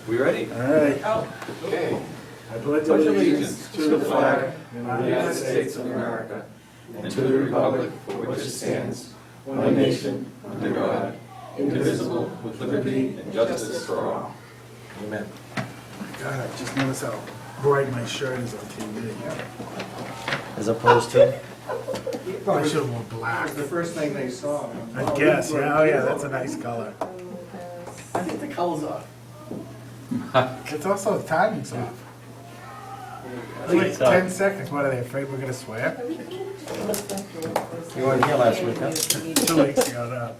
We ready? All right. Okay. I pledge Allegiance to the flag of the United States of America and to the republic for which it stands, one nation, under God, indivisible, with liberty and justice for all. Amen. God, I just noticed how bright my shirt is on TV. As opposed to? Oh, I should have worn black. The first thing they saw. I guess, yeah, oh yeah, that's a nice color. I think the color's off. It's also, the timing's off. It's like 10 seconds, what are they, afraid we're gonna swear? You weren't here last week, huh? 2 weeks ago, no.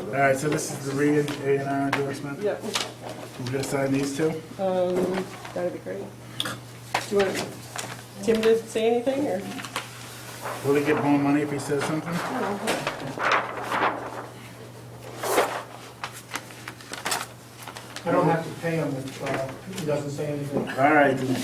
All right, so this is the Reed A&R endorsement? Yep, We're gonna sign these two? that'd be great. Do you want Tim to say anything, or? Will he get more money if he says something? I don't have to pay him if he doesn't say anything. All right, then.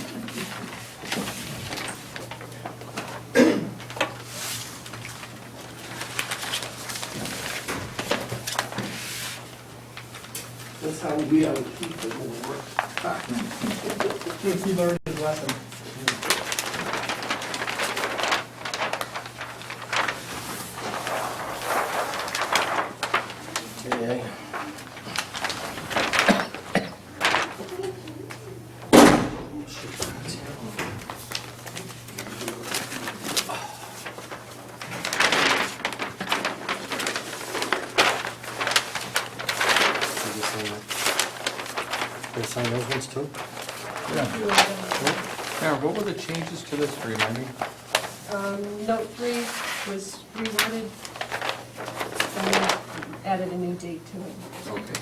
That's how we are people who work. If he learned his lesson. Okay. They sign those ones too? Karen, what were the changes to this, remind me? Note 3 was reworded, and we added a new date to it. Okay.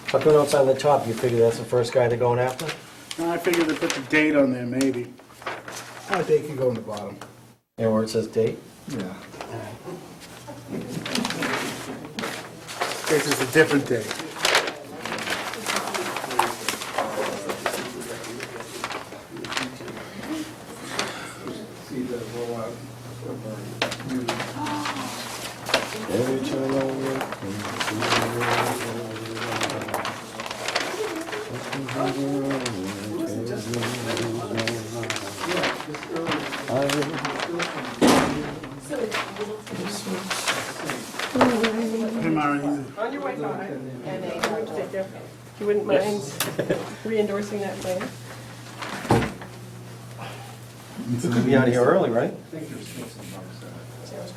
How come it's on the top? You figure that's the first guy they're going after? No, I figured they put the date on there, maybe. Oh, date can go on the bottom. Yeah, where it says date? Yeah. This is a different date. Every time I look Hey, Mara, On your way, Bob. And if you wouldn't mind re-endorsing that plan? You'll be out of here early, right? Sounds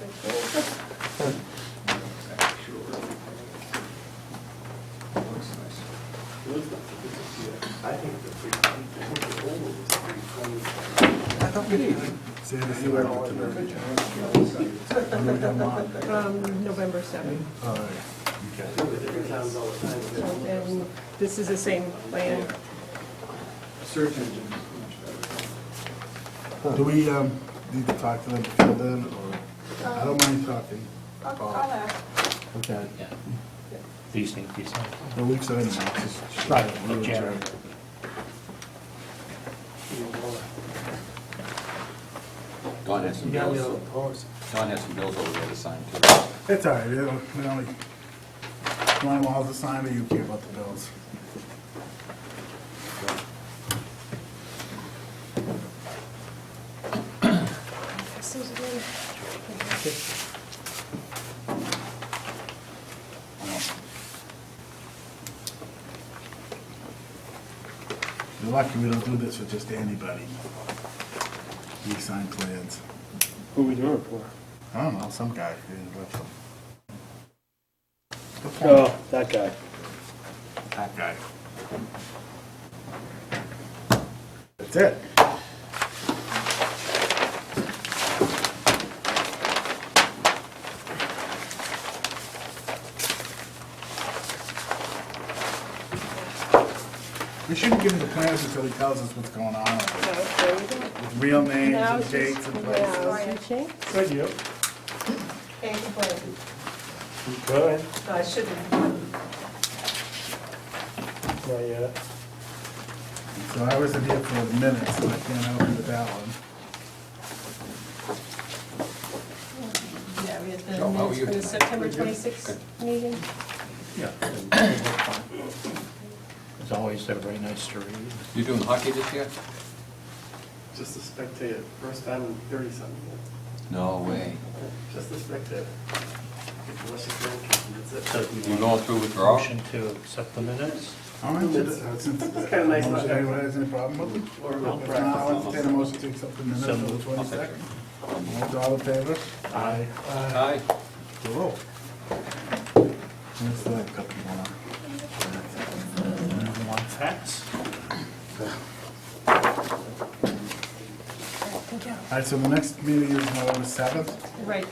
good. say this is right to November 7th. All right. And this is the same plan. Search engine. Do we need to talk to them before then, or? I don't mind talking. Okay. These need to be signed. The week's in, it's just. Right, really January. trying. Don has some Yeah, we bills. oppose. Don has some bills over there to sign too. It's all right, we only, Ryan Walls to sign, but you care about the bills. You're lucky we don't do this for just anybody. We sign plans. Who we doing it for? I don't know, some guy. Oh, that guy. That guy. That's it. We shouldn't give him the plans until he tells us what's going on. There you go. With real names Now and it's dates just, and places. now it's your chance. Thank you. Can't complain. Good. I shouldn't. Not yet. It's So I wasn't here for the minutes, so I can't help you with that one. Yeah, we had the Oh, how are minutes you? from the September 26th meeting. Yeah. As always, they're very nice to read. You doing hockey this year? Just a spectator, first time in 30-something years. No way. Just a spectator. Unless you're drinking, that's it. So You going through withdrawal? Motion to accept the minutes? All right, It's kinda nice not having- Anyone has any problem with it? Or no If not, practice. I'll entertain a motion to accept the minutes So of the moved. 22nd. All in favor? Aye. Aye. Cool. What's that, couple more? Want facts? All right, so the next meeting is November 7th. Right.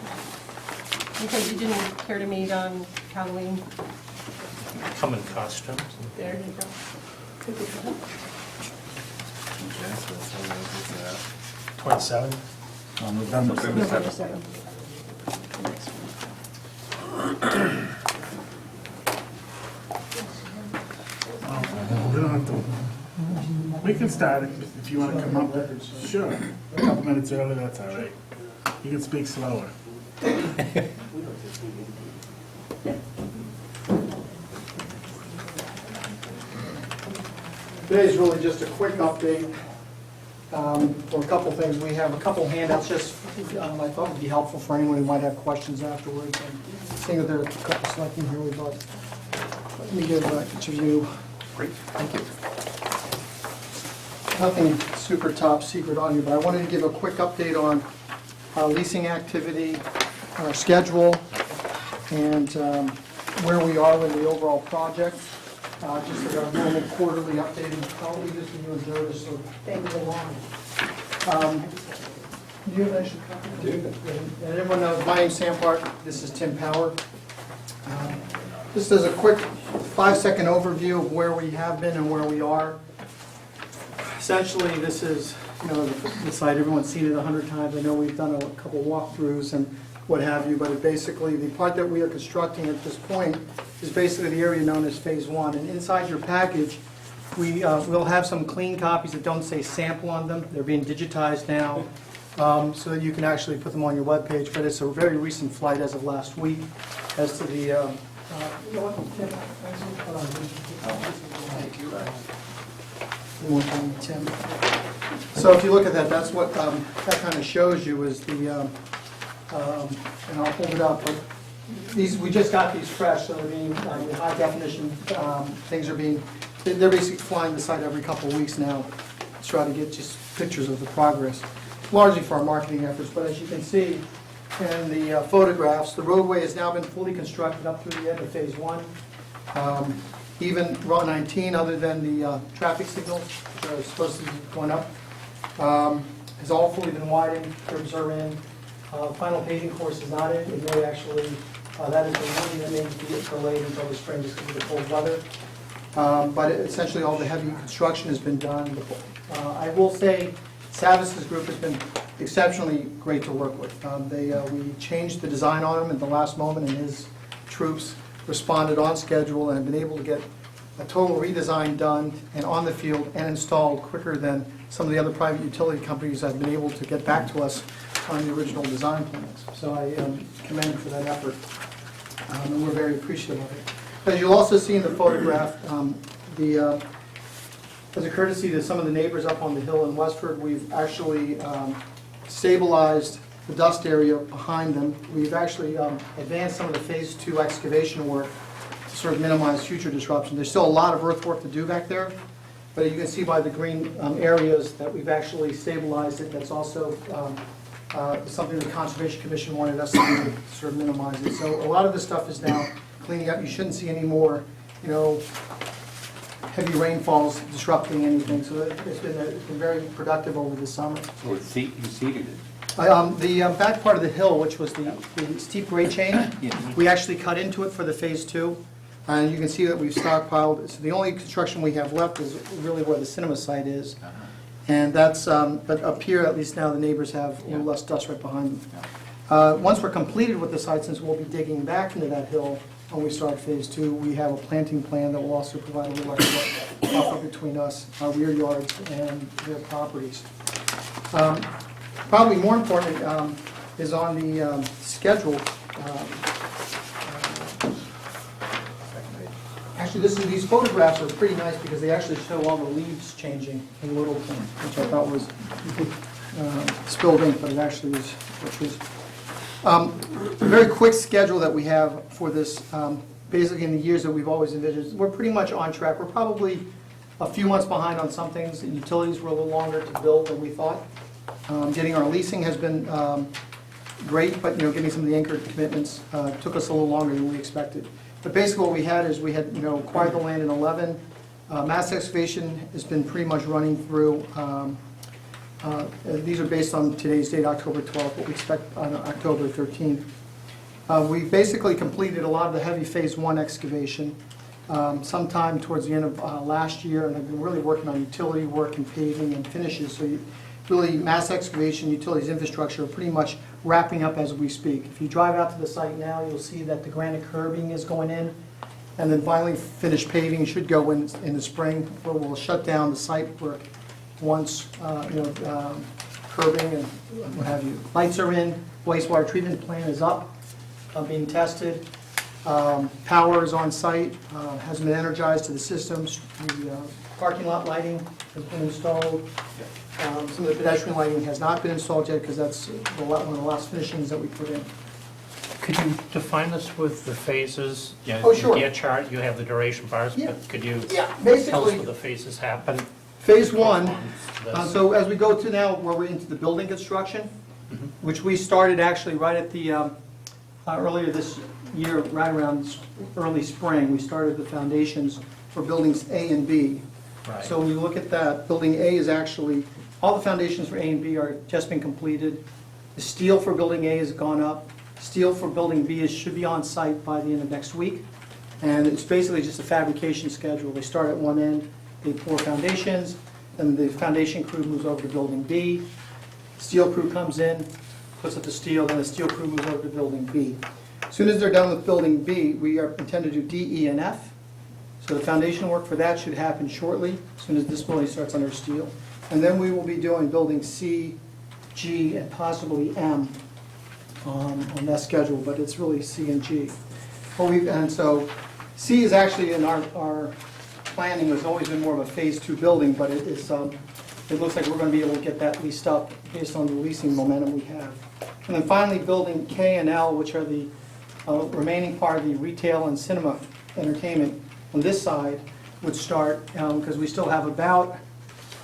Because you didn't care to meet on Halloween. Come in costumes. There you go. Okay, so that's how it is, 27? on November 7th. November 7th. The next one. We don't have to, we can start it if you want to come up. Sure. A couple minutes early, that's all right. You can speak slower. Today's really just a quick update for a couple things. We have a couple handouts just I thought would be helpful for anyone who might have questions afterwards. And seeing that there are a couple selecting here, we thought, let me give each of you. Great, thank you. Nothing super top secret on you, but I wanted to give a quick update on leasing activity, our schedule, and where we are with the overall project. Just as our normal quarterly update, and I'll leave this with you and Joe, just so things go along. Do you have an extra copy? And everyone knows, my name's Sam Park, this is Tim Power. Just as a quick 5-second overview of where we have been and where we are. Essentially, this is, the site, everyone's seen it 100 times. I know we've done a couple walkthroughs and what have you, but it basically, the part that we are constructing at this point is basically the area known as Phase 1. And inside your package, we will have some clean copies that don't say sample on them. They're being digitized now, so that you can actually put them on your webpage. But it's a very recent flight as of last week as to the, you know what, Tim, one time, Tim. So if you look at that, that's what that kind of shows you is the, and I'll hold it up, but these, we just got these fresh, so they're being, high definition, things are being, they're basically flying the site every couple of weeks now to try to get just pictures of the progress, largely for our marketing efforts. But as you can see in the photographs, the roadway has now been fully constructed up through the end of Phase 1. Even Route 19, other than the traffic signals, which are supposed to be going up, has all fully been widened, curbs are in. Final paving course is not in. It may actually, that is the one that may be delayed until the spring just because of the cold weather. But essentially all the heavy construction has been done. I will say Savis's group has been exceptionally great to work with. We changed the design on him at the last moment, and his troops responded on schedule and have been able to get a total redesign done and on the field and installed quicker than some of the other private utility companies have been able to get back to us on the original design plans. So I commend them for that effort, and we're very appreciative of it. As you'll also see in the photograph, as a courtesy to some of the neighbors up on the hill in Westford, we've actually stabilized the dust area behind them. We've actually advanced some of the Phase 2 excavation work to sort of minimize future disruption. There's still a lot of earthwork to do back there, but you can see by the green areas that we've actually stabilized it. That's also something the Conservation Commission wanted us to do to sort of minimize it. So a lot of this stuff is now cleaning up. You shouldn't see any more, heavy rainfalls disrupting anything. So it's been very productive over the summer. So you seeded it? The back part of the hill, which was the steep grade chain, we actually cut into it for the Phase 2. And you can see that we've stockpiled. So the only construction we have left is really where the cinema site is. And that's, but up here, at least now, the neighbors have a little less dust right behind them. Once we're completed with the site, since we'll be digging back into that hill when we start phase 2. We have a planting plan that will also provide a little extra buffer between us, our rear yards, and their properties. Probably more important is on the schedule. Actually, these photographs are pretty nice because they actually show all the leaves changing in Littleton, which I thought was spilled ink, but it actually is, which is a very quick schedule that we have for this. Basically, in the years that we've always envisioned, we're pretty much on track. We're probably a few months behind on some things. The utilities were a little longer to build than we thought. Getting our leasing has been great, but getting some of the anchor commitments took us a little longer than we expected. But basically what we had is we had acquired the land in 11. Mass excavation has been pretty much running through. These are based on today's date, October 12th, what we expect on October 13th. We basically completed a lot of the heavy phase 1 excavation sometime towards the end of last year, and I've been really working on utility work and paving and finishes. So really, mass excavation, utilities, infrastructure are pretty much wrapping up as we speak. If you drive out to the site now, you'll see that the granite curbing is going in, and then finally finished paving should go in the spring, where we'll shut down the site work once curbing and what have you. Lights are in, wastewater treatment plant is up, being tested. Power is on site, has been energized to the systems. The parking lot lighting has been installed. Some of the pedestrian lighting has not been installed yet because that's one of the last finishings that we put in. Could you define this with the phases? Yeah, Oh, sure. In your chart, you have the duration bars, Yeah. but could you Yeah, tell us basically, what the phases happen? phase 1, This? so as we go to now where we're into the building construction, which we started actually right at the, earlier this year, right around early spring, we started the foundations for buildings A and B. Right. So when you look at that, building A is actually, all the foundations for A and B are just been completed. The steel for building A has gone up. Steel for building B should be on site by the end of next week. And it's basically just a fabrication schedule. They start at one end, they pour foundations, then the foundation crew moves over to building B. Steel crew comes in, puts up the steel, then the steel crew moves over to building B. As soon as they're done with building B, we are intended to do D, E, and F. So the foundation work for that should happen shortly, as soon as this building starts under steel. And then we will be doing building C, G, and possibly M on that schedule, but it's really C and G. And so C is actually in our planning, has always been more of a phase 2 building, but it looks like we're going to be able to get that leased up based on the leasing momentum we have. And then finally, building K and L, which are the remaining part of the retail and cinema entertainment on this side, would start, because we still have about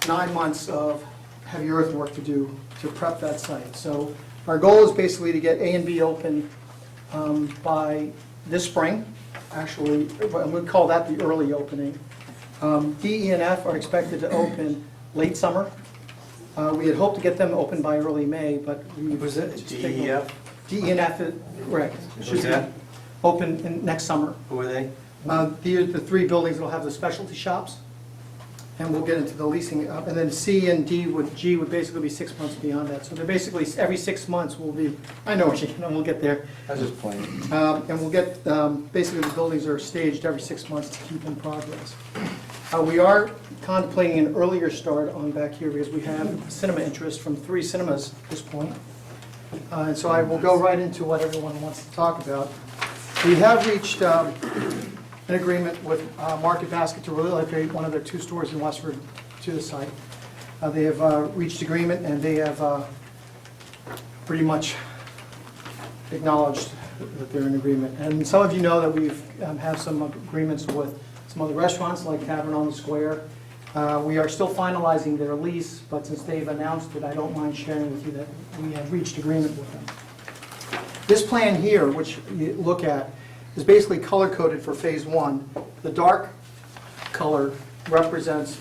9 months of heavy earthwork to do to prep that site. So our goal is basically to get A and B open by this spring, actually, and we'd call that the early opening. D, E, and F are expected to open late summer. We had hoped to get them open by early May, but we... Was it DEF? D, E, and F, correct. Who's that? Open next summer. Who are they? The 3 buildings that will have the specialty shops, and we'll get into the leasing. And then C and G would basically be 6 months beyond that. So they're basically every 6 months will be, I know what we'll get there. I was just playing. And we'll get, basically the buildings are staged every 6 months to keep in progress. We are contemplating an earlier start on back here because we have cinema interest from 3 cinemas at this point. And so I will go right into what everyone wants to talk about. We have reached an agreement with Market Basket to relocate one of their 2 stores in Westford to the site. They have reached agreement, and they have pretty much acknowledged that they're in agreement. And some of you know that we've have some agreements with some other restaurants like Tavern on the Square. We are still finalizing their lease, but since they've announced it, I don't mind sharing with you that we have reached agreement with them. This plan here, which you look at, is basically color-coded for phase 1. The dark color represents,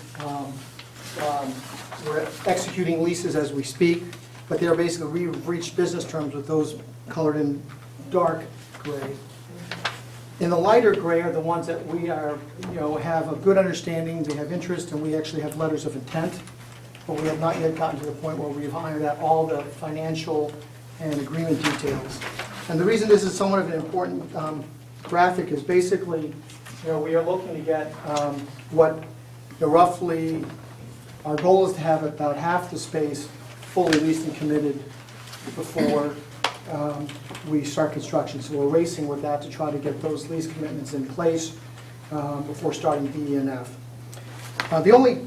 we're executing leases as we speak, but they're basically, we've reached business terms with those colored in dark gray. In the lighter gray are the ones that we are, have a good understanding, they have interest, and we actually have letters of intent, but we have not yet gotten to the point where we've ironed out all the financial and agreement details. And the reason this is somewhat of an important graphic is basically, we are looking to get what roughly, our goal is to have about half the space fully leased and committed before we start construction. So we're racing with that to try to get those lease commitments in place before starting B and F. The only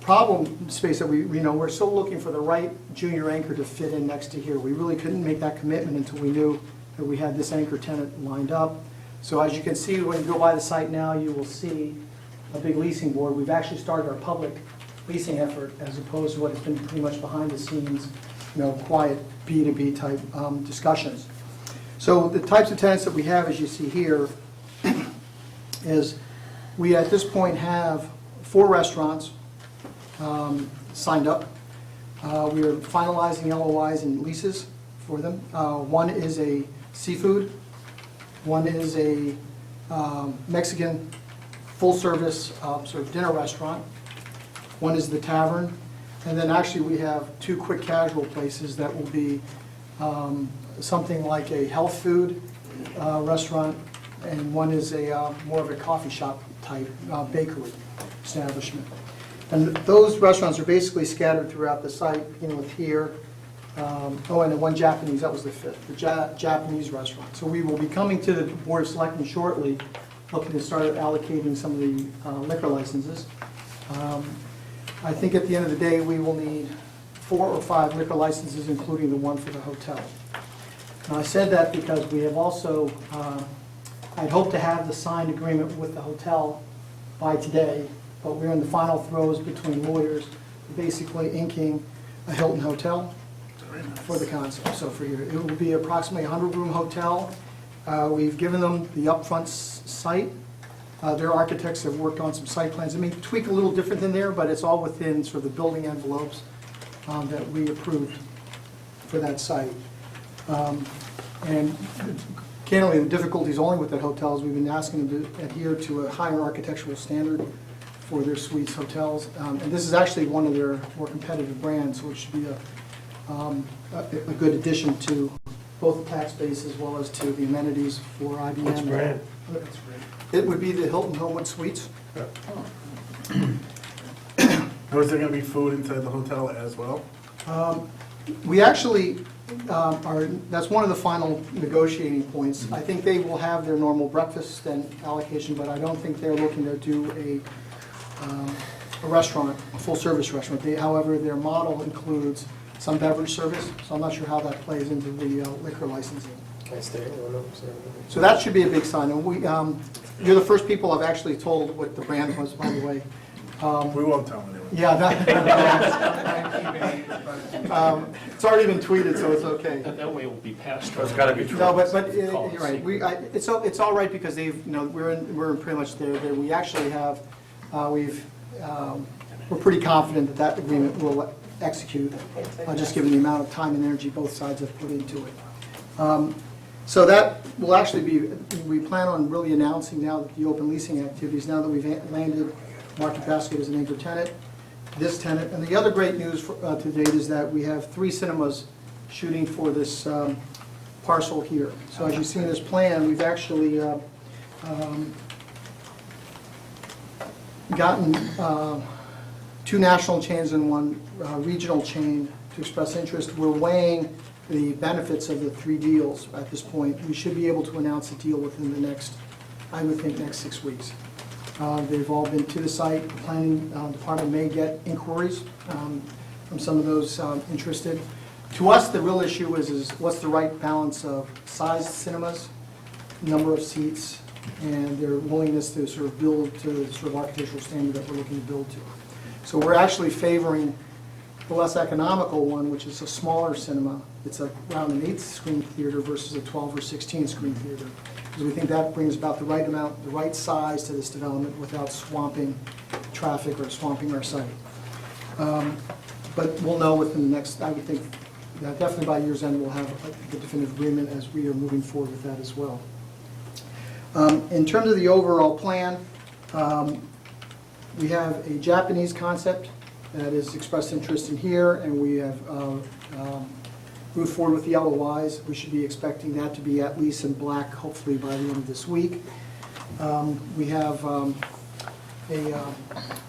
problem space that we're still looking for the right junior anchor to fit in next to here. We really couldn't make that commitment until we knew that we had this anchor tenant lined up. So as you can see, when you go by the site now, you will see a big leasing board. We've actually started our public leasing effort as opposed to what has been pretty much behind the scenes, quiet B2B type discussions. So the types of tenants that we have, as you see here, is we at this point have 4 restaurants signed up. We are finalizing LOIs and leases for them. One is a seafood, one is a Mexican full-service sort of dinner restaurant, one is the tavern, and then actually we have 2 quick casual places that will be something like a health food restaurant, and one is a more of a coffee shop type bakery establishment. And those restaurants are basically scattered throughout the site, beginning with here. And then one Japanese, that was the 5th, the Japanese restaurant. So we will be coming to the Board of Selectmen shortly, looking to start allocating some of the liquor licenses. I think at the end of the day, we will need 4 or 5 liquor licenses, including the one for the hotel. Now, I said that because we have also, I'd hoped to have the signed agreement with the hotel by today, but we're in the final throes between lawyers, basically inking a Hilton hotel for the concept. So for here, it will be approximately a 100-room hotel. We've given them the upfront site. Their architects have worked on some site plans. I mean, tweak a little different than there, but it's all within sort of the building envelopes that we approved for that site. And candidly, the difficulties only with that hotel is we've been asking them to adhere to a higher architectural standard for their suites hotels. And this is actually one of their more competitive brands, which should be a good addition to both the tax base as well as to the amenities for IBM. Which brand? It would be the Hilton Homewood Suites. Or is there gonna be food inside the hotel as well? We actually that's one of the final negotiating points. I think they will have their normal breakfast and allocation, but I don't think they're looking to do a restaurant, a full-service restaurant. However, their model includes some beverage service, so I'm not sure how that plays into the liquor licensing. Can I stay? So that should be a big sign. And you're the first people I've actually told what the brand was, by the way. We won't tell anyone. Yeah, it's already been tweeted, so it's okay. That way it will be passed. It's gotta be true. No, but you're right. It's all right because we're pretty much there. We actually have, we're pretty confident that agreement will execute, just given the amount of time and energy both sides have put into it. So that will actually be, we plan on really announcing now that the open leasing activities, now that we've landed Market Basket as an anchor tenant, this tenant. And the other great news to date is that we have 3 cinemas shooting for this parcel here. So as you see in this plan, we've actually gotten 2 national chains and 1 regional chain to express interest. We're weighing the benefits of the 3 deals at this point. We should be able to announce a deal within the next, I would think, next 6 weeks. They've all been to the site. The planning department may get inquiries from some of those interested. To us, the real issue is what's the right balance of size cinemas, number of seats, and their willingness to sort of build to the sort of architectural standard that we're looking to build to. So we're actually favoring the less economical one, which is a smaller cinema. It's around an 8-screen theater versus a 12 or 16-screen theater. Because we think that brings about the right amount, the right size to this development without swamping traffic or swamping our site. But we'll know within the next, I would think, definitely by year's end, we'll have the definitive agreement as we are moving forward with that as well. In terms of the overall plan, we have a Japanese concept that is expressed interest in here, and we have move forward with the LOIs. We should be expecting that to be at least in black, hopefully by the end of this week. We have a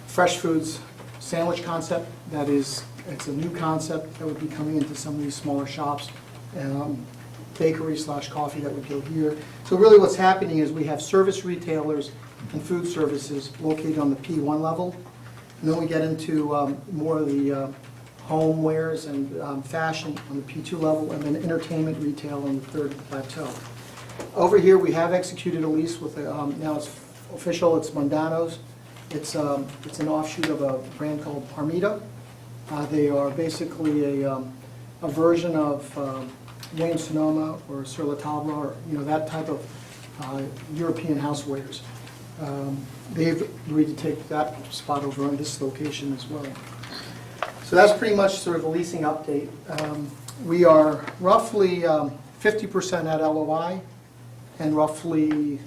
fresh foods sandwich concept that is, it's a new concept that would be coming into some of these smaller shops. Bakery/coffee that would go here. So really what's happening is we have service retailers and food services located on the P1 level. And then we get into more of the home wares and fashion on the P2 level, and then entertainment retail on the third plateau. Over here, we have executed a lease with, now it's official, it's Mondano's. It's an offshoot of a brand called Parmita. They are basically a version of Wayne Sonoma or Sur La Table, or that type of European housewares. They've agreed to take that spot over on this location as well. So that's pretty much sort of the leasing update. We are roughly 50% at LOI and roughly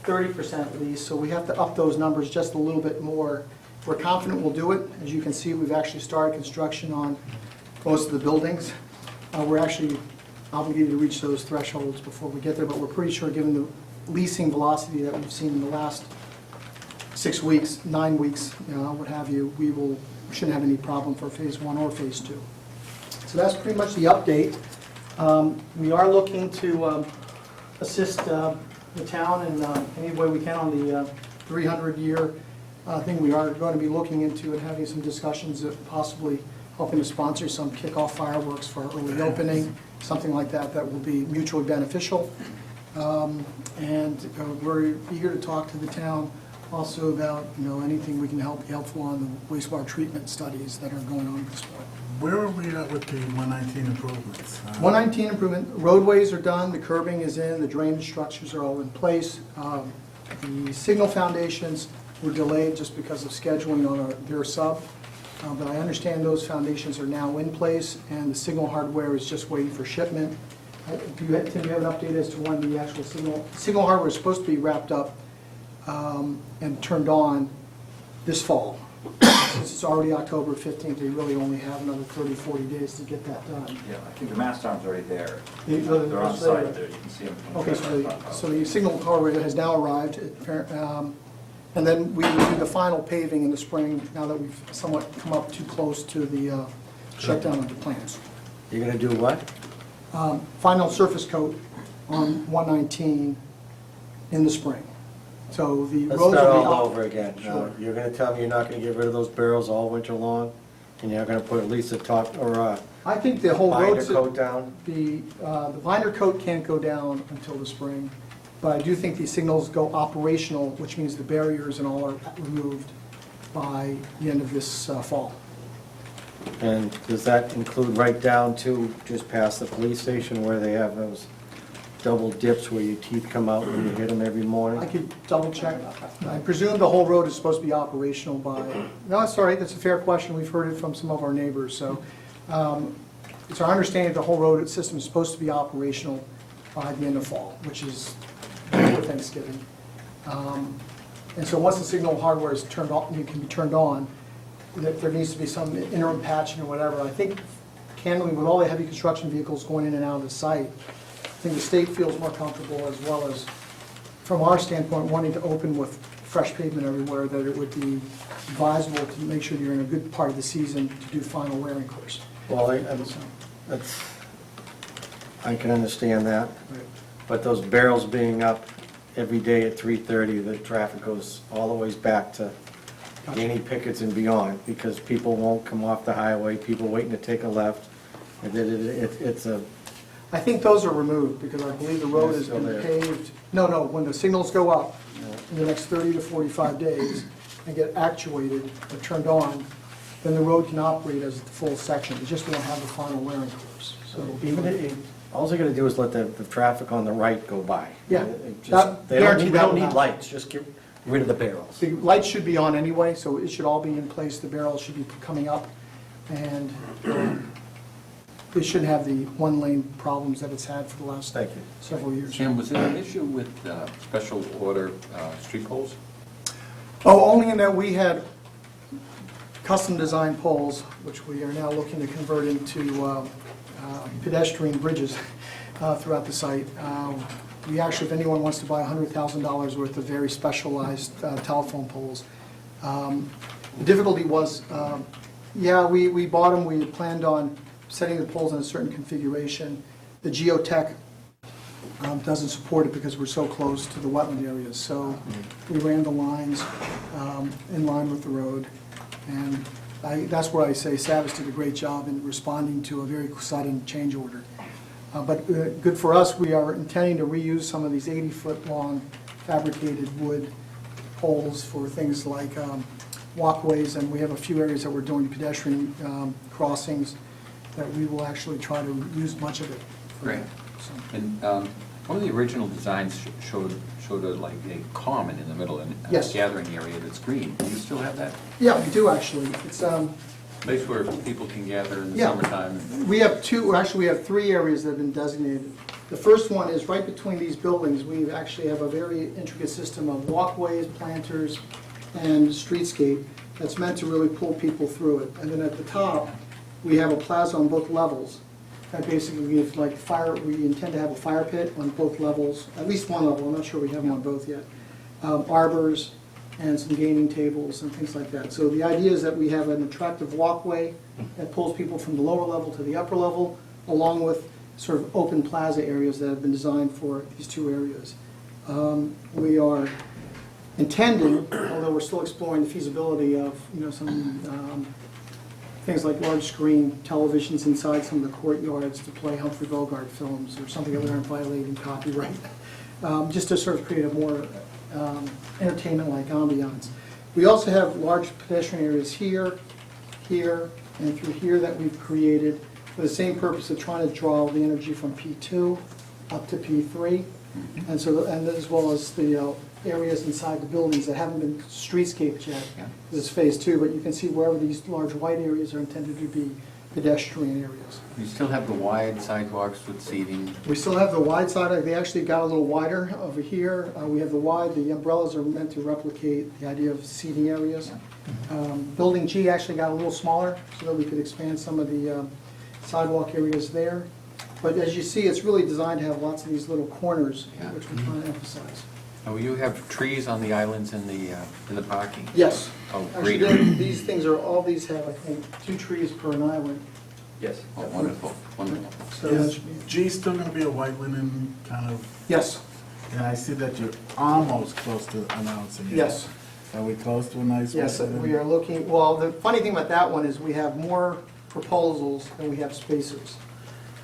30% lease, so we have to up those numbers just a little bit more. We're confident we'll do it. As you can see, we've actually started construction on most of the buildings. We're actually obligated to reach those thresholds before we get there, but we're pretty sure, given the leasing velocity that we've seen in the last 6 weeks, 9 weeks, what have you, we shouldn't have any problem for phase 1 or phase 2. So that's pretty much the update. We are looking to assist the town in any way we can on the 300-year thing. We are going to be looking into and having some discussions of possibly helping to sponsor some kickoff fireworks for our early opening, something like that that will be mutually beneficial. And we're eager to talk to the town also about anything we can be helpful on the wastewater treatment studies that are going on at this point. Where are we at with the 119 improvements? 119 improvement, roadways are done, the curbing is in, the drainage structures are all in place. The signal foundations were delayed just because of scheduling on their sub. But I understand those foundations are now in place, and the signal hardware is just waiting for shipment. Tim, do you have an update as to when the actual signal hardware is supposed to be wrapped up and turned on this fall? Since it's already October 15th, they really only have another 30, 40 days to get that done. Yeah, I think the mast arm's already there. They're They're on site there, you can see them. Okay, so the signal hardware has now arrived, and then we will do the final paving in the spring, now that we've somewhat come up too close to the shutdown of the plants. You're gonna do what? Final surface coat on 119 in the spring. So the Let's roads start will be all out. over again. Sure. You're gonna tell me you're not gonna get rid of those barrels all winter long? And you're gonna put at least a top or I think the whole binder road, coat down? the binder coat can't go down until the spring, but I do think these signals go operational, which means the barriers and all are removed by the end of this fall. And does that include right down to just past the police station where they have those double dips where your teeth come out when you hit them every I morning? could double check. I presume the whole road is supposed to be operational by, no, it's all right, that's a fair question. We've heard it from some of our neighbors. So it's our understanding that the whole road system is supposed to be operational by the end of fall, which is before Thanksgiving. And so once the signal hardware is turned on, it can be turned on, there needs to be some interim patching or whatever. I think candidly, with all the heavy construction vehicles going in and out of the site, I think the state feels more comfortable, as well as, from our standpoint, wanting to open with fresh pavement everywhere, that it would be advisable to make sure you're in a good part of the season to do final wearing course. Well, I can understand that, but those barrels being up every day at 3:30, the traffic goes all the ways back to Danny Pickett's and beyond, because people won't come off the highway, people waiting to take a left. It's a, I think those are removed, because I believe the road has been They're still paved. No, when the signals go up in the next 30 to 45 days and get actuated or turned on, then the road can operate as the full section. It just won't have the final wearing course. So even if, all they're gonna do is let the traffic on the right go by. Yeah, It just- that- They don't guarantee need, we that don't will need happen. lights, just get rid of the barrels. the lights should be on anyway, so it should all be in place. The barrels should be coming up, and it shouldn't have the one-lane problems that it's had for the last Thank you. several years. Jim, was there an issue with special order street poles? Oh, only in that we had custom-designed poles, which we are now looking to convert into pedestrian bridges throughout the site. We actually, if anyone wants to buy $100,000 worth of very specialized telephone poles. The difficulty was, yeah, we bought them, we had planned on setting the poles in a certain configuration. The geotech doesn't support it because we're so close to the wetland areas. So we ran the lines in line with the road. And that's where I say Savas did a great job in responding to a very sudden change order. But good for us, we are intending to reuse some of these 80-foot-long fabricated wood poles for things like walkways, and we have a few areas that we're doing pedestrian crossings that we will actually try to use much of it. Great. So- And one of the original designs showed like a common in the middle and a Yes. gathering area that's green. Do you still have that? Yeah, we do actually. It's, Place where people can gather in the Yeah. summertime? we have two, actually we have three areas that have been designated. The first one is right between these buildings. We actually have a very intricate system of walkways, planters, and streetscape that's meant to really pull people through it. And then at the top, we have a plaza on both levels. That basically gives like fire, we intend to have a fire pit on both levels, at least one level, I'm not sure we have them on both yet. Arbors and some gaming tables and things like that. So the idea is that we have an attractive walkway that pulls people from the lower level to the upper level, along with sort of open plaza areas that have been designed for these two areas. We are intending, although we're still exploring the feasibility of, some things like large screen televisions inside some of the courtyards to play Humphrey Bogart films or something that aren't violating copyright, just to sort of create a more entertainment-like ambiance. We also have large pedestrian areas here, here, and through here that we've created for the same purpose of trying to draw the energy from P2 up to P3. And so, and as well as the areas inside the buildings that haven't been streetscaped yet. Yeah. This is phase 2, but you can see wherever these large white areas are intended to be pedestrian areas. You still have the wide sidewalks with seating? We still have the wide side, they actually got a little wider over here. We have the wide, the umbrellas are meant to replicate the idea of seating areas. Building G actually got a little smaller so that we could expand some of the sidewalk areas there. But as you see, it's really designed to have lots of these little corners, Yeah. which we're trying to emphasize. Oh, you have trees on the islands in the parking? Yes. Oh, Actually, greenery. these things are, all these have, I think, 2 trees per an island. Yes. Oh, wonderful, wonderful. So that Is should be, G still gonna be a white linen kind of, yes, and I see that you're almost close to announcing it. yes. Are we close to a nice white Yes, linen? we are looking, well, the funny thing about that one is we have more proposals than we have spaces.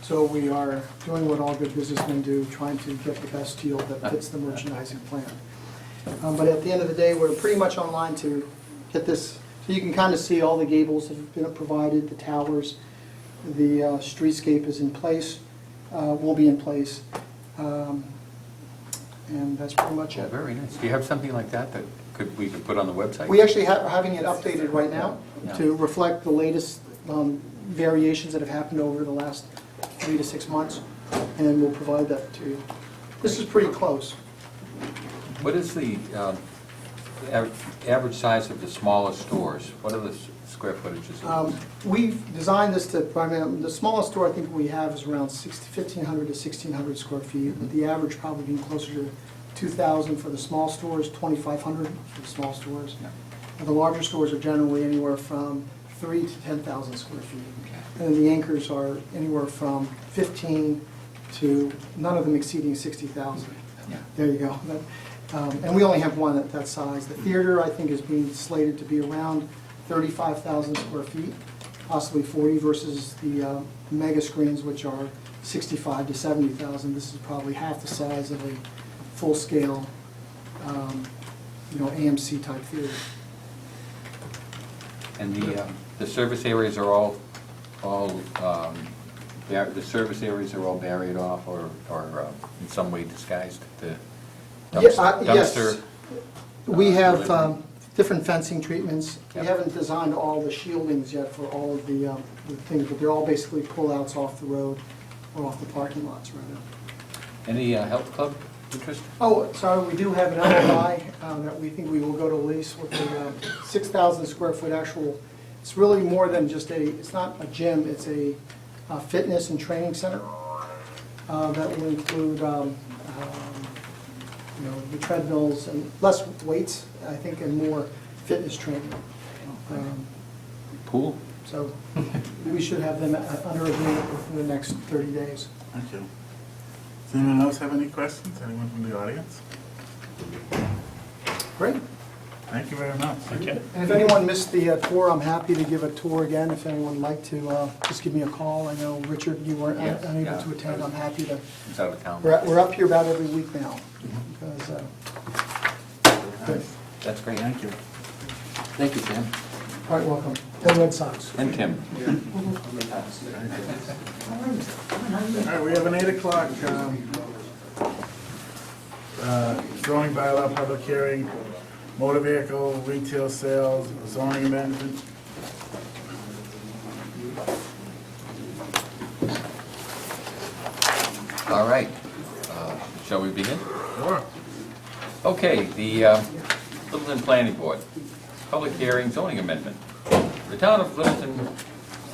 So we are doing what all good businessmen do, trying to get the best deal that fits the merchandising plan. But at the end of the day, we're pretty much online to get this, so you can kind of see all the gables that have been provided, the towers, the streetscape is in place, will be in place. And that's pretty much Yeah, it. very nice. Do you have something like that we could put on the website? We actually are having it updated right now Yeah. to reflect the latest variations that have happened over the last 3 to 6 months, and we'll provide that to you. This is pretty close. What is the average size of the smallest stores? What are the square footages of those? We've designed this to, primarily, the smallest store I think we have is around 1,500 to 1,600 square feet, with the average probably being closer to 2,000 for the small stores, 2,500 for the small stores. Yeah. And the larger stores are generally anywhere from 3 to 10,000 square feet. Okay. And the anchors are anywhere from 15 to, none of them exceeding 60,000. Yeah. There you go. And we only have one at that size. The theater, I think, is being slated to be around 35,000 square feet, possibly 40, versus the mega screens, which are 65 to 70,000. This is probably half the size of a full-scale, AMC type theater. And the service areas are all the service areas are all barried off or in some way disguised? The Yes. dumpster? We have different fencing treatments. We Yep. haven't designed all the shieldings yet for all of the things, but they're all basically pullouts off the road or off the parking lots right now. Any health club interest? Oh, sorry, we do have an LOI that we think we will go to lease with a 6,000 square foot actual. It's really more than just it's not a gym, it's a fitness and training center. That will include, the treadmills and less weights, I think, and more fitness training. Pool? So we should have them under agreement within the next 30 days. Thank you. Does anyone else have any questions? Anyone from the audience? Great. Thank you very much. Thank you. And if anyone missed the tour, I'm happy to give a tour again. If anyone would like to, just give me a call. I know, Richard, you weren't Yes, unable yeah. to attend. I'm happy to. He's out of town. We're up here about every week now. Because, good. That's great. Thank you. Thank you, Sam. All right, welcome. Go Red Sox. And Tim. All right, we have an 8 o'clock zoning bylaw public hearing, motor vehicle, retail sales, zoning amendment. All right. Shall we begin? Sure. Okay, the Littleton Planning Board, public hearing zoning amendment. The Town of Littleton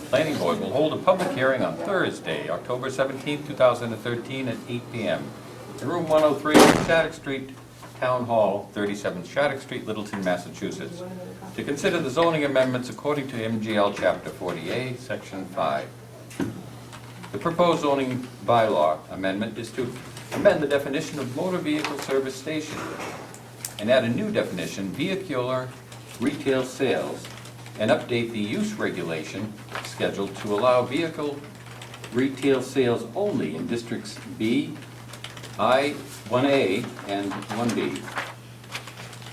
Planning Board will hold a public hearing on Thursday, October 17, 2013 at 8 p.m. in room 103, Shattuck Street, Town Hall, 37 Shattuck Street, Littleton, Massachusetts, to consider the zoning amendments according to MGL Chapter 40A, Section 5. The proposed zoning bylaw amendment is to amend the definition of motor vehicle service station and add a new definition, vehicular retail sales, and update the use regulation schedule to allow vehicle retail sales only in districts B, I, 1A, and 1B,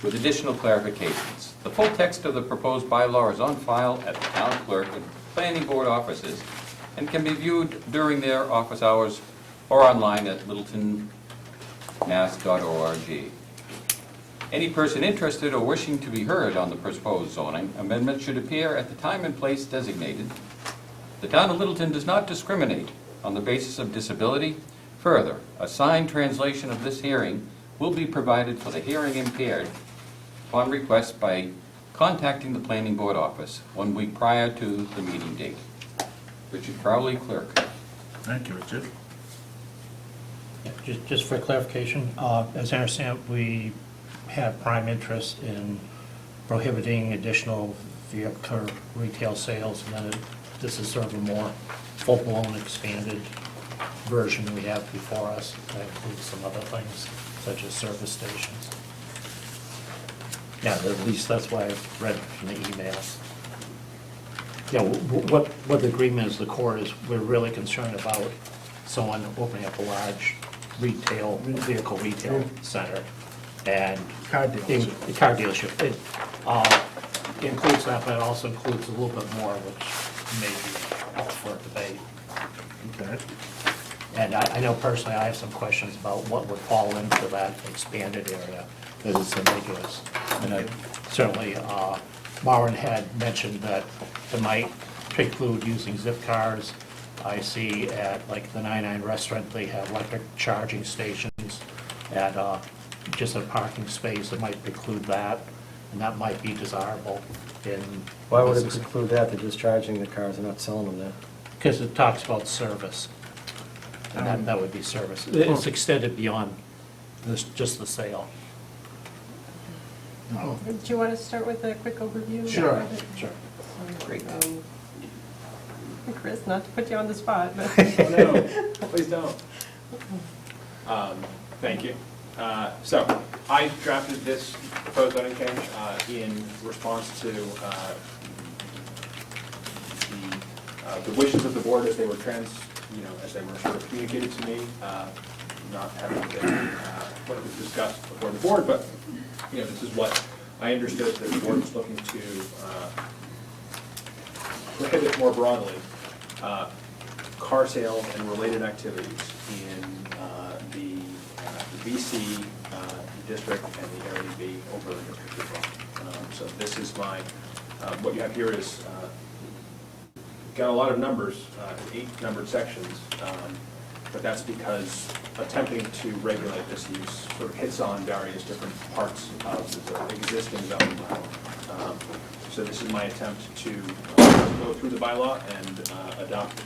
with additional clarifications. The full text of the proposed bylaw is on file at the town clerk and planning board offices and can be viewed during their office hours or online at littletonmass.org. Any person interested or wishing to be heard on the proposed zoning amendment should appear at the time and place designated. The town of Littleton does not discriminate on the basis of disability. Further, a signed translation of this hearing will be provided for the hearing impaired upon request by contacting the planning board office 1 week prior to the meeting date. Richard Crowley, clerk. Thank you, Richard. Yeah, just for clarification, as I understand, we have prime interest in prohibiting additional vehicle retail sales, and then this is sort of a more full-blown, expanded version we have before us that includes some other things, such as service stations. Yeah, at least that's why I've read from the emails. Yeah, what the agreement is, the core is, we're really concerned about someone opening up a large vehicle retail center and Car dealership. Car dealership. It includes that, but it also includes a little bit more, which may be up for debate. Okay. And I know personally, I have some questions about what would fall into that expanded area, because it's ambiguous. And certainly, Maren had mentioned that it might preclude using zip cars. I see at like the 99 restaurant, they have electric charging stations, and just a parking space that might preclude that, and that might be desirable in. Why would it preclude that? They're just charging the cars, they're not selling them there. Because it talks about service, and that would be service. It's extended beyond just the sale. No. Do you want to start with a quick overview? Sure. Sure. Great. Chris, not to put you on the spot, but. Oh, no, please don't. Thank you. So, I drafted this proposed zoning change in response to the wishes of the board as they were as they were sort of communicated to me, not having been what was discussed before the board, but this is what I understood that the board was looking to prohibit more broadly car sales and related activities in the BC district and the Area B overlay district as well. So this is what you have here is got a lot of numbers, 8 numbered sections, but that's because attempting to regulate this use sort of hits on various different parts of the existing zoning bylaw. So this is my attempt to go through the bylaw and adopt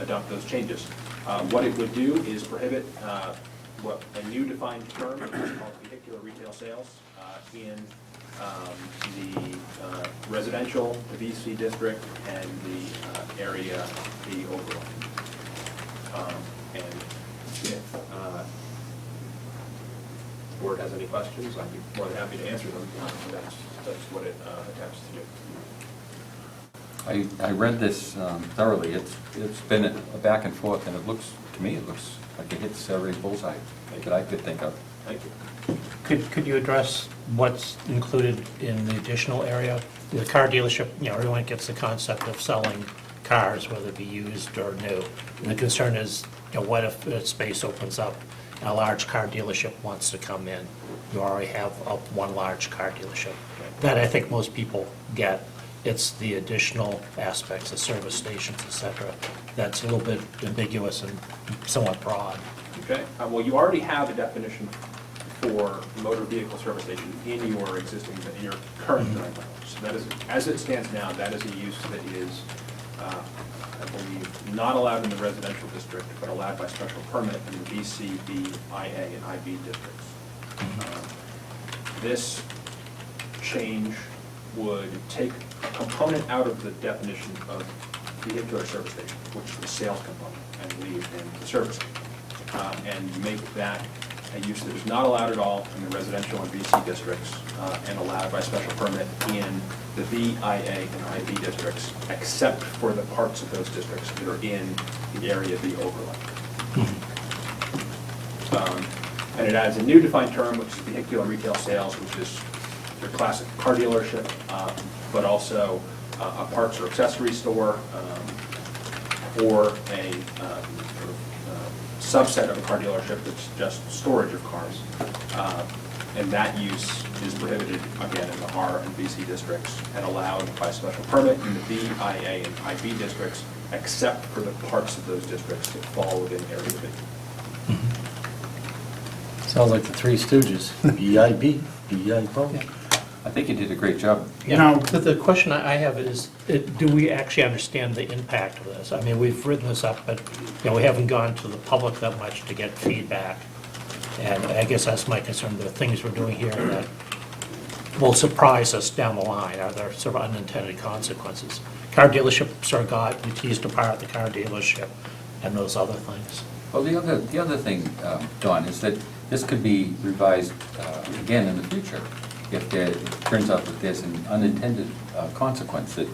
adopt those changes. What it would do is prohibit what a new defined term is called vehicular retail sales in the residential, the VC district, and the area B overlay. And if the board has any questions, I'd be more than happy to answer them. That's what it attempts to do. I read this thoroughly. It's been a back and forth, and to me, it looks like it hits every bullseye that I could think of. Thank you. Could you address what's included in the additional area? The car dealership, everyone gets the concept of selling cars, whether it be used or new. And the concern is, what if a space opens up and a large car dealership wants to come in? You already have one large car dealership. That I think most people get. It's the additional aspects, the service stations, et cetera, that's a little bit ambiguous and somewhat broad. Okay, well, you already have a definition for motor vehicle service station in your existing, in your current zoning language. So that is, as it stands now, that is a use that is, I believe, not allowed in the residential district, but allowed by special permit in the BC, B, IA, and IB districts. This change would take a component out of the definition of vehicular service station, which is the sales component, and leave in the service, and make that a use that is not allowed at all in the residential and VC districts, and allowed by special permit in the VIA and IB districts, except for the parts of those districts that are in the area B overlay. And it adds a new defined term, which is vehicular retail sales, which is your classic car dealership, but also a parts or accessory store, or a subset of a car dealership that's just storage of cars. And that use is prohibited, again, in the R and VC districts and allowed by special permit in the VIA and IB districts, except for the parts of those districts that fall within Area B. Sounds like the Three Stooges, BIB, BIO. I think you did a great job. Now- The question I have is, do we actually understand the impact of this? I mean, we've written this up, but, we haven't gone to the public that much to get feedback. And I guess that's my concern, the things we're doing here that will surprise us down the line. Are there sort of unintended consequences? Car dealerships are got, we teased apart the car dealership and those other things. Well, the other thing, Dawn, is that this could be revised again in the future if it turns out that there's an unintended consequence that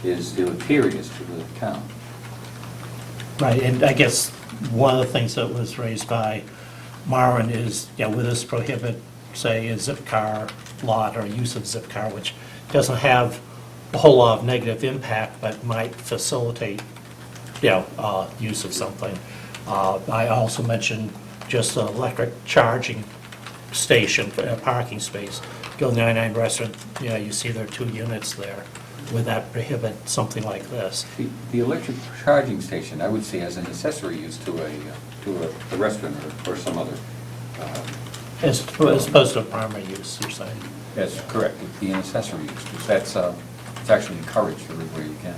is deleterious to the town. Right, and I guess one of the things that was raised by Marvin is, will this prohibit, say, a zip car lot or use of zip car, which doesn't have a whole lot of negative impact, but might facilitate, use of something. I also mentioned just an electric charging station, a parking space. Go 99 restaurant, you see there are 2 units there. Would that prohibit something like this? The electric charging station, I would see as an accessory use to a restaurant or some other. As opposed to a primary use, you're saying? That's correct. It'd be an accessory use, because that's it's actually encouraged everywhere you can.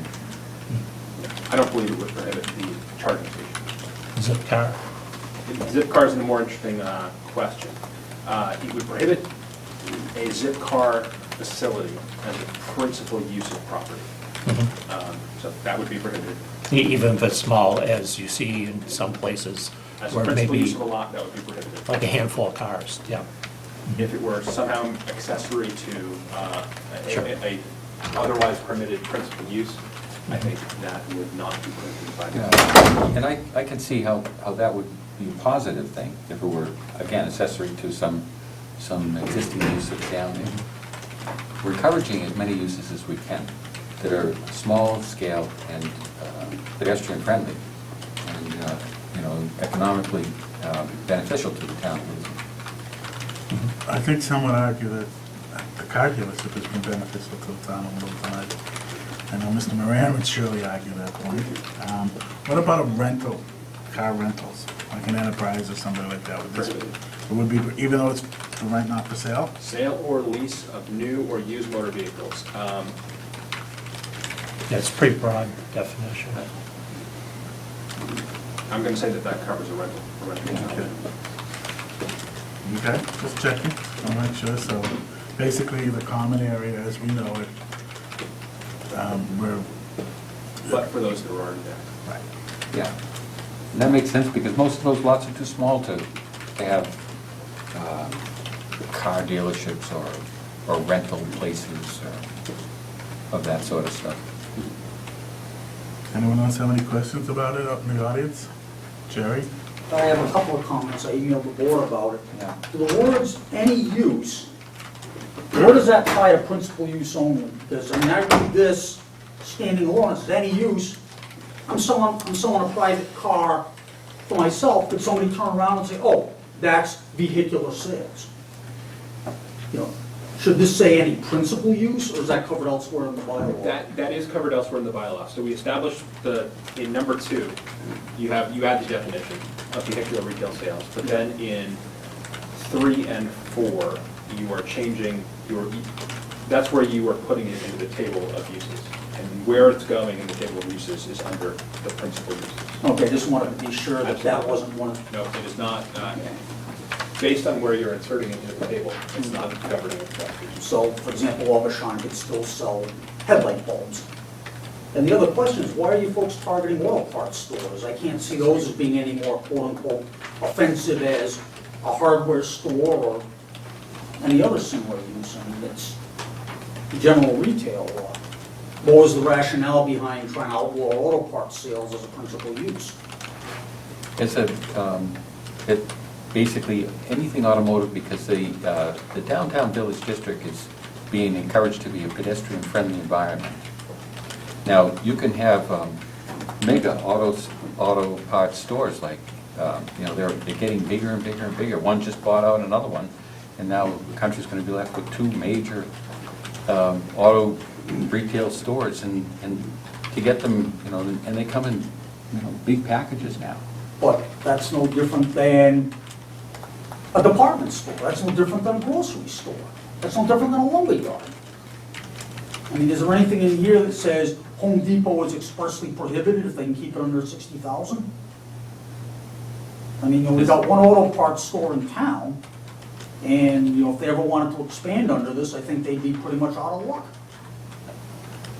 I don't believe it would prohibit the charging station. Zip car? Zip car is a more interesting question. It would prohibit a zip car facility as a principal use of property. So that would be prohibited. Even if it's small, as you see in some places, As a where principal use maybe of a lot, that would be prohibited. like a handful of cars, yeah. If it were somehow accessory to Sure. a otherwise permitted principal use, I think that would not be prohibited by the. And I can see how that would be a positive thing if it were, again, accessory to some existing use of town. We're encouraging as many uses as we can that are small scale and pedestrian friendly and economically beneficial to the town. I think some would argue that the car dealership has been beneficial to the town a little time. I know Mr. Moran would surely argue that point. What about a rental, car rentals, like an Enterprise or something like that? It would be, even though it's for rent, not for sale? Sale or lease of new or used motor vehicles. Yeah, it's a pretty broad definition. I'm gonna say that that covers a rental. Okay, just checking, I'll make sure, so basically the common area as we know it, we're, But for those that are already there. right. Yeah. And that makes sense because most of those lots are too small to have car dealerships or rental places or of that sort of stuff. Anyone else have any questions about it up in the audience? Jerry? I have a couple of comments, I emailed the board about it. Yeah. The words "any use," where does that tie to principal use only? Because, I mean, I read this standing alone, it says "any use." I'm selling a private car for myself, could somebody turn around and say, oh, that's vehicular sales? You know, should this say any principal use, or is that covered elsewhere in the bylaw? That is covered elsewhere in the bylaw. So we established in number 2, you add the definition of vehicular retail sales, but then in 3 and 4, you are changing that's where you are putting it into the table of uses. And where it's going in the table of uses is under the principal uses. Okay, just wanted to be sure that that wasn't one of No, it is not, based on where you're inserting it into the table, it's not covered in the statute. So, for example, Aubuchon could still sell headlight bulbs. And the other question is, why are you folks targeting auto parts stores? I can't see those as being any more quote-unquote offensive as a hardware store or any other similar use. I mean, it's general retail law. What was the rationale behind trying to outlaw auto parts sales as a principal use? It's basically anything automotive because the downtown village district is being encouraged to be a pedestrian-friendly environment. Now, you can have mega auto parts stores like, they're getting bigger and bigger and bigger. One just bought out another one, and now the country's going to be left with 2 major auto retail stores, and to get them, and they come in, big packages now. But that's no different than a department store. That's no different than a grocery store. That's no different than a lumber yard. I mean, is there anything in here that says Home Depot is expressly prohibited if they can keep it under 60,000? I mean, we've got one auto parts store in town, and, if they ever wanted to expand under this, I think they'd be pretty much out of luck.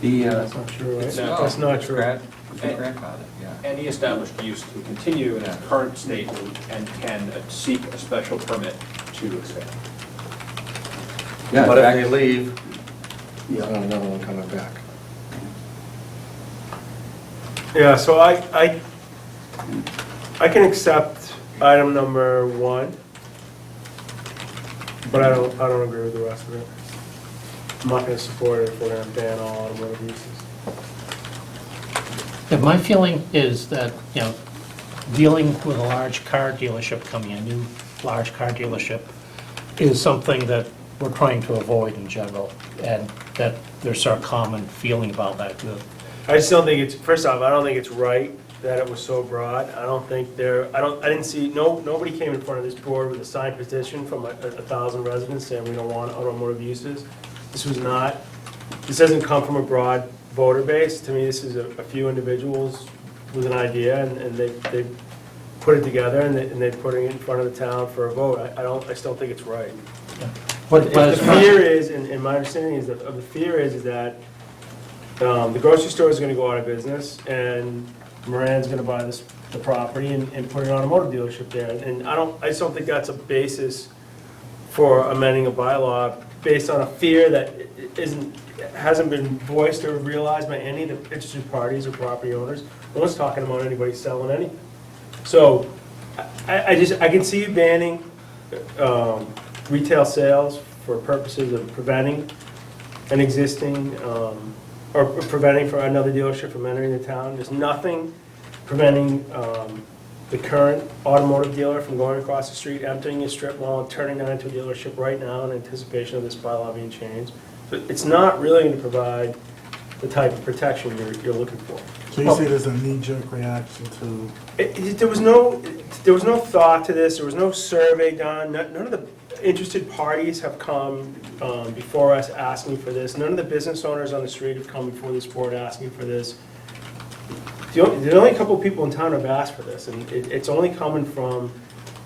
That's not true, right? That's not true. It's grandfather, yeah. Any established use can continue in its current state and can seek a special permit to expand. Yeah, But in if fact- they leave, there's not another one coming back. Yeah, so I can accept item number 1, but I don't agree with the rest of it. I'm not gonna support it if we're gonna ban all automotive uses. Yeah, my feeling is that, dealing with a large car dealership coming, a new large car dealership, is something that we're trying to avoid in general, and that there's sort of common feeling about that. I just don't think first off, I don't think it's right that it was so broad. I don't think I didn't see, nobody came in front of this board with a signed petition from 1,000 residents saying we don't want automotive uses. This doesn't come from a broad voter base. To me, this is a few individuals with an idea, and they put it together, and they put it in front of the town for a vote. I still think it's right. But The fear is, and my understanding is that, the fear is that the grocery store is gonna go out of business, and Moran's gonna buy the property and put an automotive dealership there. And I just don't think that's a basis for amending a bylaw based on a fear that hasn't been voiced or realized by any of the interested parties or property owners. No one's talking about anybody selling anything. So, I can see you banning retail sales for purposes of preventing an existing, or preventing for another dealership from entering the town. There's nothing preventing the current automotive dealer from going across the street, emptying a strip mall, and turning that into a dealership right now in anticipation of this bylaw being changed. But it's not really going to provide the type of protection you're looking for. So you say there's a knee-jerk reaction to, There was no thought to this. There was no survey done. None of the. interested parties have come before us asking for this. None of the business owners on the street have come before this board asking for this. There's only a couple of people in town who have asked for this, and it's only coming from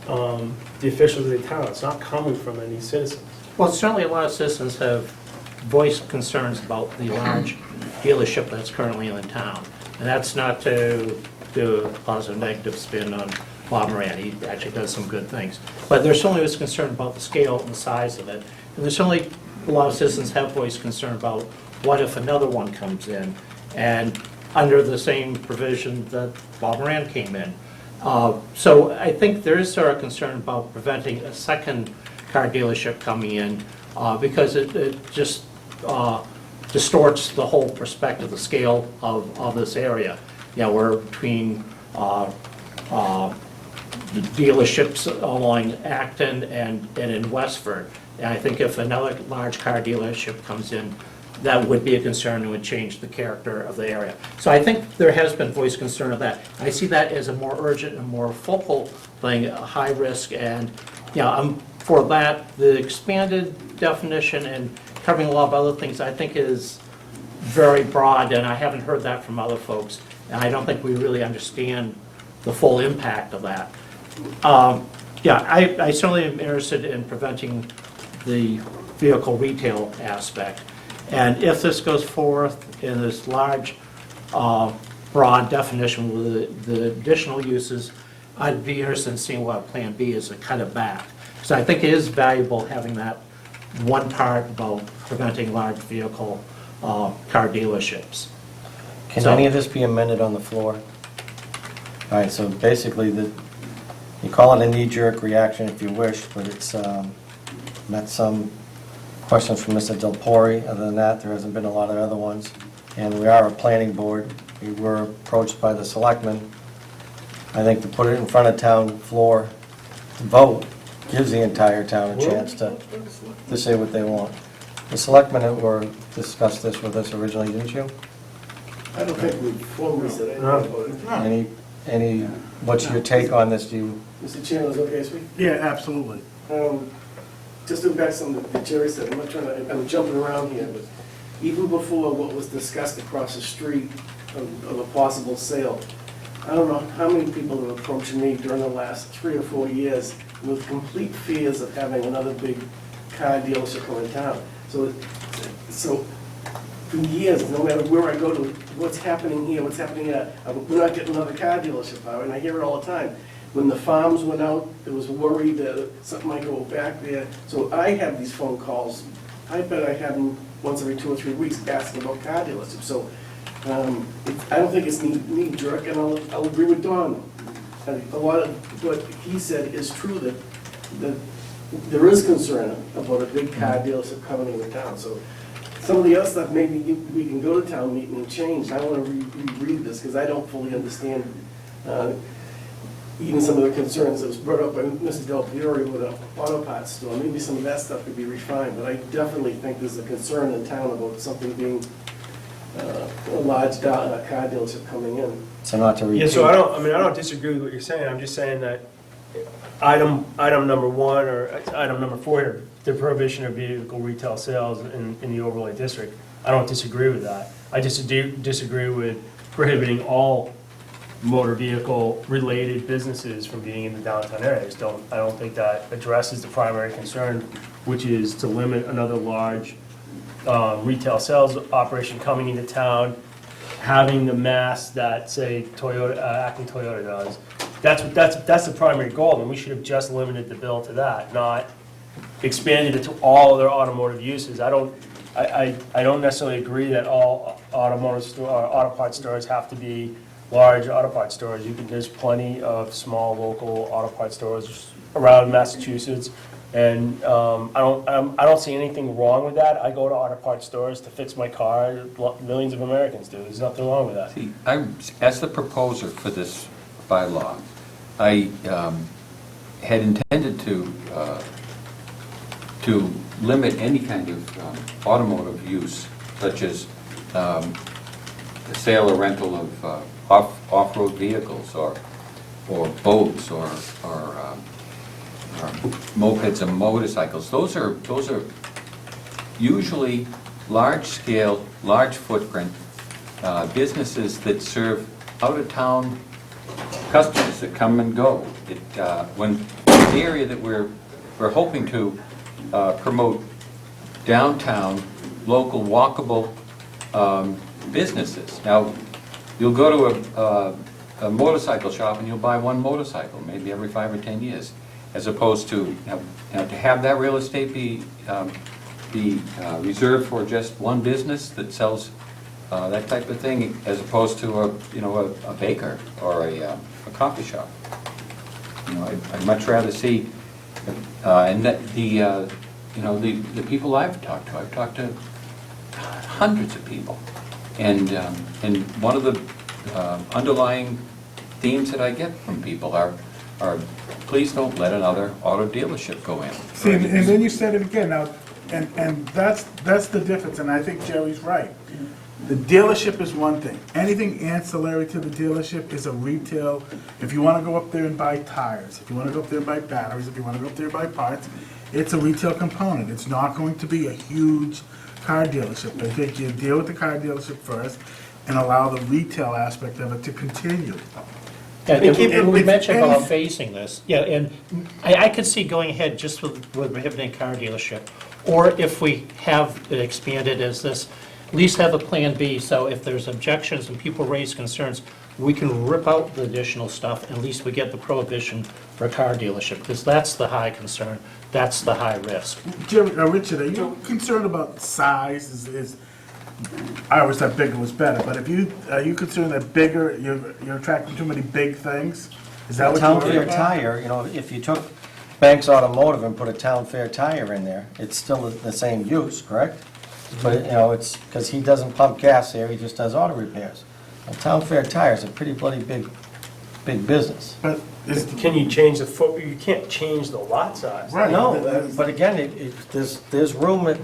the officials of the town. It's not coming from any citizens. Well, certainly a lot of citizens have voiced concerns about the large dealership that's currently in the town. And that's not to do a positive, negative spin on Bob Moran. He actually does some good things. But there certainly was concern about the scale and the size of it. And there's certainly a lot of citizens have voiced concern about what if another one comes in and under the same provision that Bob Moran came in. So I think there is sort of concern about preventing a second car dealership coming in because it just distorts the whole perspective, the scale of this area. You know, we're between the dealerships along Acton and in Westford. And I think if another large car dealership comes in, that would be a concern and would change the character of the area. So I think there has been voiced concern of that. I see that as a more urgent and more focal thing, a high risk, and I'm for that. The expanded definition and covering a lot of other things I think is very broad, and I haven't heard that from other folks. And I don't think we really understand the full impact of that. I certainly am interested in preventing the vehicle retail aspect. And if this goes forth in this large, broad definition with the additional uses, I'd be interested in seeing what Plan B is to cut it back. Because I think it is valuable having that one part about preventing large vehicle car dealerships. Can any of this be amended on the floor? All right, so basically, you call it a knee-jerk reaction if you wish, but it's met some questions from Mr. Delpori. Other than that, there hasn't been a lot of other ones. And we are a planning board. We were approached by the selectmen. I think to put it in front of town floor to vote gives the entire town a chance to say what they want. The selectmen were discussed this with us originally, didn't you? I don't think we formally said anything about it. What's your take on this? Do you? Mr. Chairman, is it okay to speak? Yeah, absolutely. Just to go back to something that Jerry said, I'm jumping around here, but even before what was discussed across the street of a possible sale, I don't know how many people have approached me during the last 3 or 4 years with complete fears of having another big car dealership come in town. So for years, no matter where I go to, what's happening here, we're not getting another car dealership out, and I hear it all the time. When the farms went out, there was worry that something might go back there. So I have these phone calls. I bet I have them once every 2 or 3 weeks asking about car dealerships. So I don't think it's knee-jerk, and I'll agree with Don. A lot of what he said is true, that there is concern about a big car dealership coming into town. So some of the other stuff, maybe we can go to town meeting and change. I want to reread this because I don't fully understand even some of the concerns that was brought up by Mr. Del Fiore with an auto parts store. Maybe some of that stuff could be refined, but I definitely think there's a concern in town about something being a large car dealership coming in. So not to repeat. Yeah, so I don't disagree with what you're saying. I'm just saying that item number 1 or item number 4 here, the prohibition of vehicle retail sales in the overlay district, I don't disagree with that. I just disagree with prohibiting all motor vehicle related businesses from being in the downtown area. I don't think that addresses the primary concern, which is to limit another large retail sales operation coming into town, having the mass that, say, Toyota, Acton Toyota does. That's the primary goal, and we should have just limited the bill to that, not expanded it to all other automotive uses. I don't necessarily agree that all auto parts stores have to be large auto parts stores. There's plenty of small local auto parts stores around Massachusetts, and I don't see anything wrong with that. I go to auto parts stores to fix my car. Millions of Americans do. There's nothing wrong with that. See, as the proposer for this bylaw, I had intended to limit any kind of automotive use, such as the sale or rental of off-road vehicles or boats or mopeds and motorcycles, those are usually large-scale, large footprint businesses that serve out-of-town customers that come and go. When the area that we're hoping to promote downtown, local, walkable businesses. Now, you'll go to a motorcycle shop and you'll buy one motorcycle, maybe every 5 or 10 years, as opposed to, to have that real estate be reserved for just one business that sells that type of thing, as opposed to a baker or a coffee shop. I'd much rather see, and that the people I've talked to hundreds of people, and one of the underlying themes that I get from people are please don't let another auto dealership go in. See, and then you said it again now, and that's the difference, and I think Jerry's right. The dealership is one thing. Anything ancillary to the dealership is a retail. If you want to go up there and buy tires, if you want to go up there and buy batteries, if you want to go up there and buy parts, it's a retail component. It's not going to be a huge car dealership. I think you deal with the car dealership first and allow the retail aspect of it to continue. Yeah, and we It's mentioned about any- phasing this, yeah, and I could see going ahead just with prohibiting car dealership, or if we have it expanded as this, at least have a plan B, so if there's objections and people raise concerns, we can rip out the additional stuff, and at least we get the prohibition for a car dealership, because that's the high concern, that's the high risk. Jerry, Richard, are you concerned about size? I always thought bigger was better, but are you concerned that bigger, you're attracting too many big things? Is that what Town you're Fair worried about? Tire, if you took Banks Automotive and put a Town Fair Tire in there, it's still the same use, correct? But, it's, because he doesn't pump gas there, he just does auto repairs. Well, Town Fair Tire is a pretty bloody big business. But Can you change the foot, you can't change the lot size. Right. No, but again, there's room at,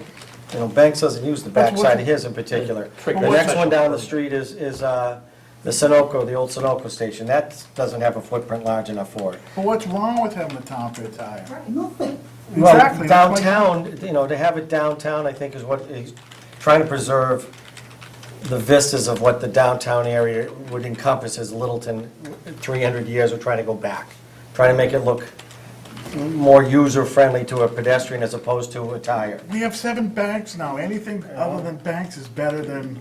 Banks doesn't use the backside of his in particular. The next one down the street is the Sunoco, the old Sunoco station. That doesn't have a footprint large enough for it. But what's wrong with having a Town Fair Tire? Nothing. Well, Exactly. that's why- downtown, to have it downtown, I think is what, is trying to preserve the vistas of what the downtown area would encompass as Littleton, 300 years, we're trying to go back. Trying to make it look more user-friendly to a pedestrian as opposed to a tire. We have 7 banks now. Anything other than banks is better than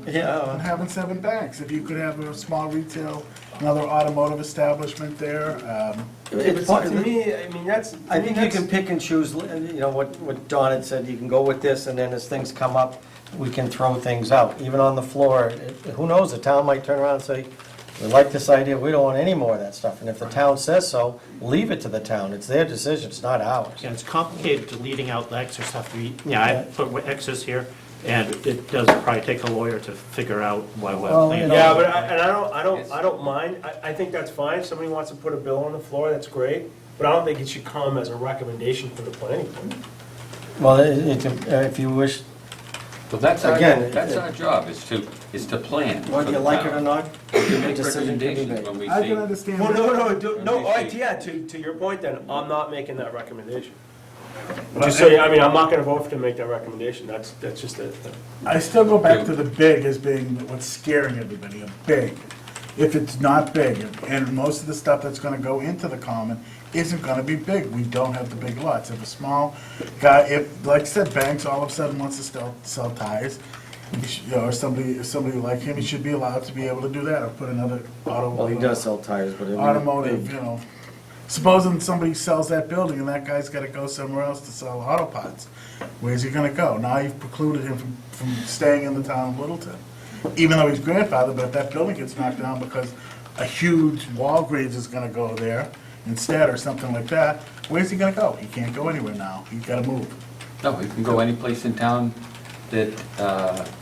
having 7 banks. If you could have a small retail, another automotive establishment there. It's To me, I mean, that's. I think you can pick and choose, what Don had said, you can go with this, and then as things come up, we can throw things out. Even on the floor, who knows, the town might turn around and say, we like this idea, we don't want any more of that stuff. And if the town says so, leave it to the town, it's their decision, it's not ours. And it's complicated deleting out the extra stuff. I put X's here, and it does probably take a lawyer to figure out why we're Well, playing. Yeah, but I don't mind, I think that's fine, if somebody wants to put a bill on the floor, that's great, but I don't think it should come as a recommendation for the planning board. Well, if you wish, So that's our Again, job, is to plan. whether you like it or not, To make decision can be recommendations made. when we I see. can understand. Well, that. to your point then, I'm not making that recommendation. Just so, I'm not gonna vote to make that recommendation, that's just it. I still go back to the big as being what's scaring everybody, a big. If it's not big, and most of the stuff that's gonna go into the common isn't gonna be big, we don't have the big lots. If a small guy, if, like I said, Banks all of a sudden wants to sell tires, or somebody like him, he should be allowed to be able to do that, or put another auto. well, he does sell tires, but. Automotive, Supposing somebody sells that building and that guy's gotta go somewhere else to sell auto parts, where's he gonna go? Now you've precluded him from staying in the town of Littleton. Even though he's grandfathered, but if that building gets knocked down because a huge Walgreens is gonna go there instead or something like that, where's he gonna go? He can't go anywhere now. He's gotta move. No, you can go any place in town that,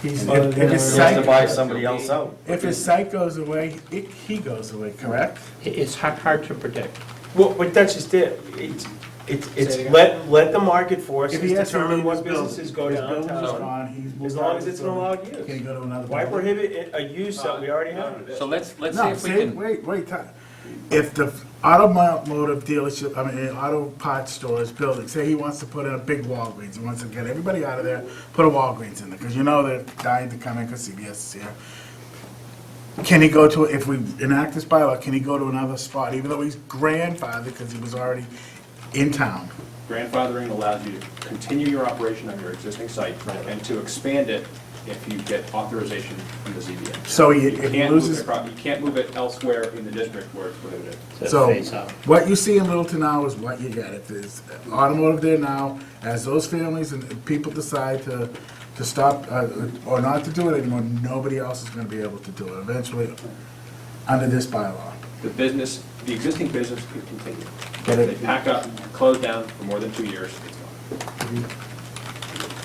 He's, Well, if then his he has to buy site, somebody else out. if his site goes away, he goes away, correct? It's hard to predict. Well, but that's just it, it's let the market forces If he has to determine leave what his building, businesses go his building is downtown, gone, he's moved as long out as of it's the an building. allowed Can he use. go to another Why building? prohibit a use that we already have? so let's see No, if we see, can. wait, if the automotive dealership, auto parts store is building, say he wants to put in a big Walgreens, he wants to get everybody out of there, put a Walgreens in there, because you know they're dying to come in because CVS is here. Can he go to, if we enact this bylaw, can he go to another spot, even though he's grandfathered because he was already in town? Grandfathering allows you to continue your operation on your existing site and to expand it if you get authorization from the ZBA. So You if he can't move loses, you can't move it elsewhere in the district where it's prohibited. so phase out. what you see in Littleton now is what you get. If there's automotive there now, as those families and people decide to stop or not to do it anymore, nobody else is going to be able to do it eventually under this bylaw. The existing business can continue. Get it? They pack up, close down for more than 2 years, it's gone.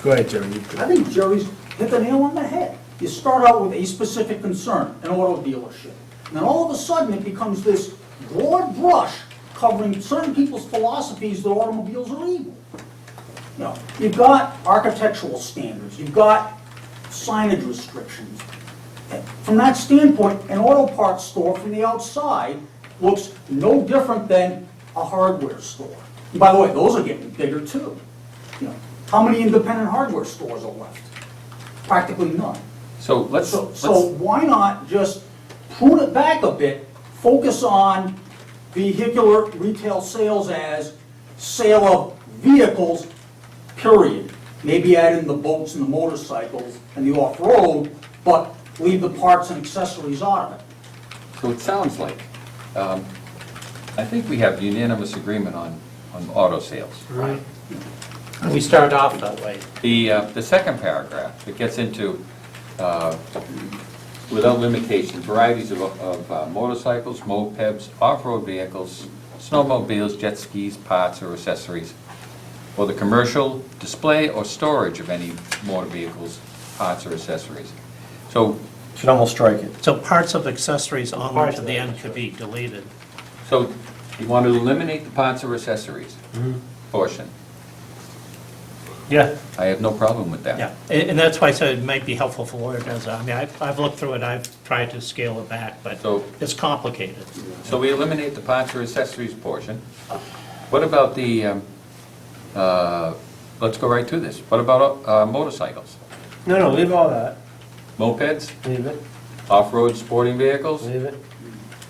Go ahead, Jerry. I think Jerry's hit the nail on the head. You start out with a specific concern, an auto dealership. And then all of a sudden, it becomes this broad brush covering certain people's philosophies that automobiles are evil. You know, you've got architectural standards, you've got signage restrictions. From that standpoint, an auto parts store from the outside looks no different than a hardware store. And by the way, those are getting bigger too. You know, how many independent hardware stores are left? Practically none. So let's, So why not just prune it back a bit, focus on vehicular retail sales as sale of vehicles, period. Maybe add in the boats and the motorcycles and the off-road, but leave the parts and accessories out of it. so it sounds like, I think we have unanimous agreement on auto sales. Right. We started off that way. The second paragraph, it gets into, without limitation, varieties of motorcycles, mopeds, off-road vehicles, snowmobiles, jet skis, parts or accessories, or the commercial display or storage of any motor vehicles, parts or accessories. So, Should almost strike it. So parts of accessories on Parts to of the it, end could be deleted. so you want to eliminate the parts or accessories portion. Yeah, I have no problem with that. Yeah, and that's why I said it might be helpful for Laura does. I mean, I've looked through it, I've tried to scale it back, but So- it's complicated. So we eliminate the parts or accessories portion. What about the, let's go right to this. What about motorcycles? no, leave all that, Mopeds, leave it, off-road sporting vehicles, leave it,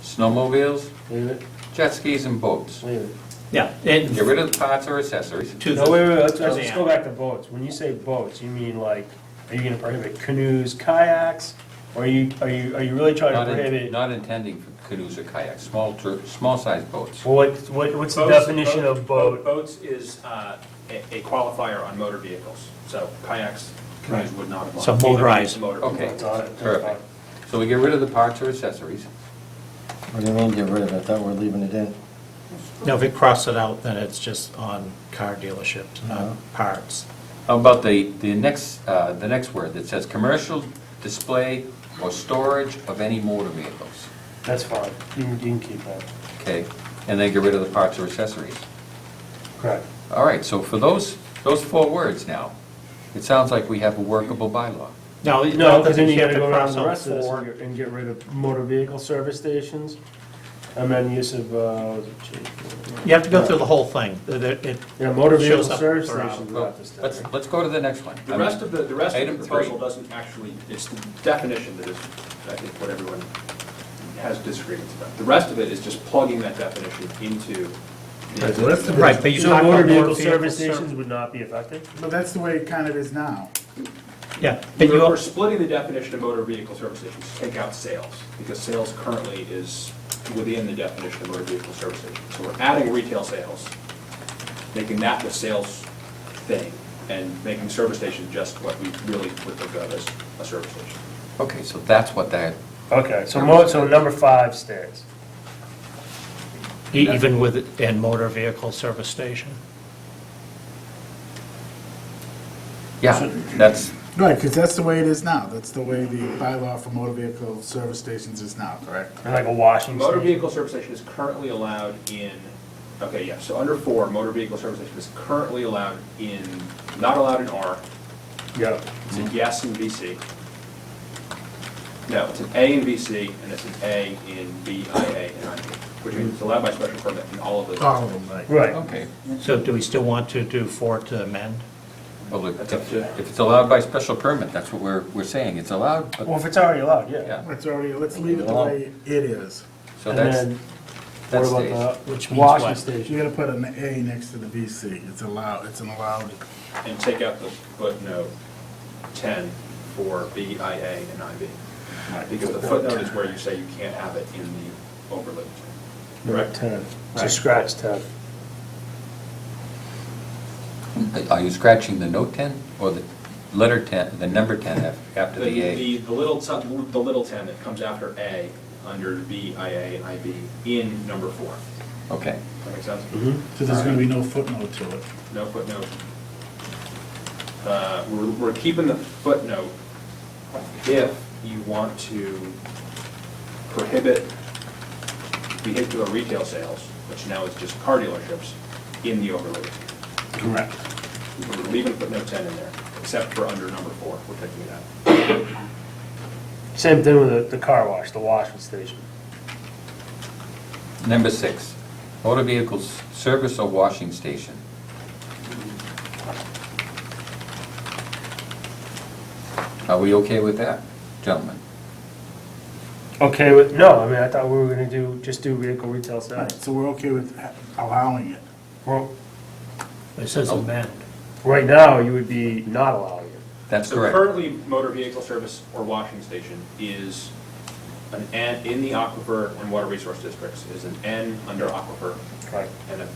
snowmobiles, leave it, jet skis and boats. leave it. Yeah, and Get rid of the parts or accessories. to No, wait, the, let's to the go end. back to boats. When you say boats, you mean like, are you gonna prohibit canoes, kayaks? Or are you really trying to Not in- prohibit? Not intending for canoes or kayaks, small-sized boats. Well, what's the definition of boat? Boats is a qualifier on motor vehicles, so kayaks, canoes would not apply. So motorized. Motor Okay, vehicles. Got it. perfect. So we get rid of the parts or accessories. What do you mean, get rid of it? I thought we're leaving it in. now if we cross it out, then it's just on car dealerships, not parts. How about the next word that says commercial display or storage of any motor vehicles? That's fine, you can keep that. Okay, and then get rid of the parts or accessories. Correct. All right, so for those 4 words now, it sounds like we have a workable bylaw. No, No, because then you gotta go cross around the out rest of this 4. and get rid of motor vehicle service stations. And then use of, what was it, You have to go through the whole thing. yeah, motor vehicle Shows up service throughout. stations. Well, not just let's go to the next one. The rest of the Item proposal 3. doesn't actually, it's the definition that is, I think, what everyone has disagreements about. The rest of it is just plugging that definition into Right, the rest of it- Right, but you So talk about motor motor vehicle service vehicle stations would not be affected? But that's the way it kind of is now. Yeah, but you, We're splitting the definition of motor vehicle service stations, to take out sales, because sales currently is within the definition of motor vehicle service station. So we're adding retail sales, making that the sales thing, and making service station just what we really would think of as a service station. Okay, so that's what that, Okay, so so number 5 stays. even with, and motor vehicle service station. yeah, that's, Right, because that's the way it is now. That's the way the bylaw for motor vehicle service stations is now, correct? And like a washing Motor station? vehicle service station is currently allowed in, okay, yeah, so under 4, motor vehicle service station is currently allowed in, not allowed in R, Yeah. it's a yes in VC. No, it's an A in VC, and it's an A in BIA and IA, which which means it's allowed by special permit in all of those. All of them, right. Right. Okay. So do we still want to do 4 to amend? Well, That's up to- if it's allowed by special permit, that's what we're saying. It's allowed, Well, but, if it's already allowed, yeah. yeah. Let's leave it the way it is. So And that's, then, that what stays. about Which the means washing what? station? You gotta put an A next to the VC. It's allowed, it's an allowed. And take out the footnote 10 for B, IA, and IB. Because the footnote is where you say you can't have it in the overlay. Correct? 10. So scratch 10. Are you scratching the note 10 or the letter 10, the number 10 after the A? The little 10 that comes after A under B, IA, and IB in number 4. Okay. That make sense? So there's gonna be no footnote to it. No footnote. We're keeping the footnote if you want to prohibit vehicular retail sales, which now is just car dealerships, in the overlay. Correct. We're leaving footnote 10 in there, except for under number 4, we're taking it out. Same thing with the car wash, the washing station. Number 6, motor vehicles service or washing station. Are we okay with that, gentlemen? Okay with, no, I mean, I thought we were gonna just do vehicle retail Right, sales. so we're okay with allowing it. Well, It says amend. right now, you would be not allowing it. That's So correct. currently, motor vehicle service or washing station is an N, in the aquifer and water resource districts, is an N under aquifer Right. and a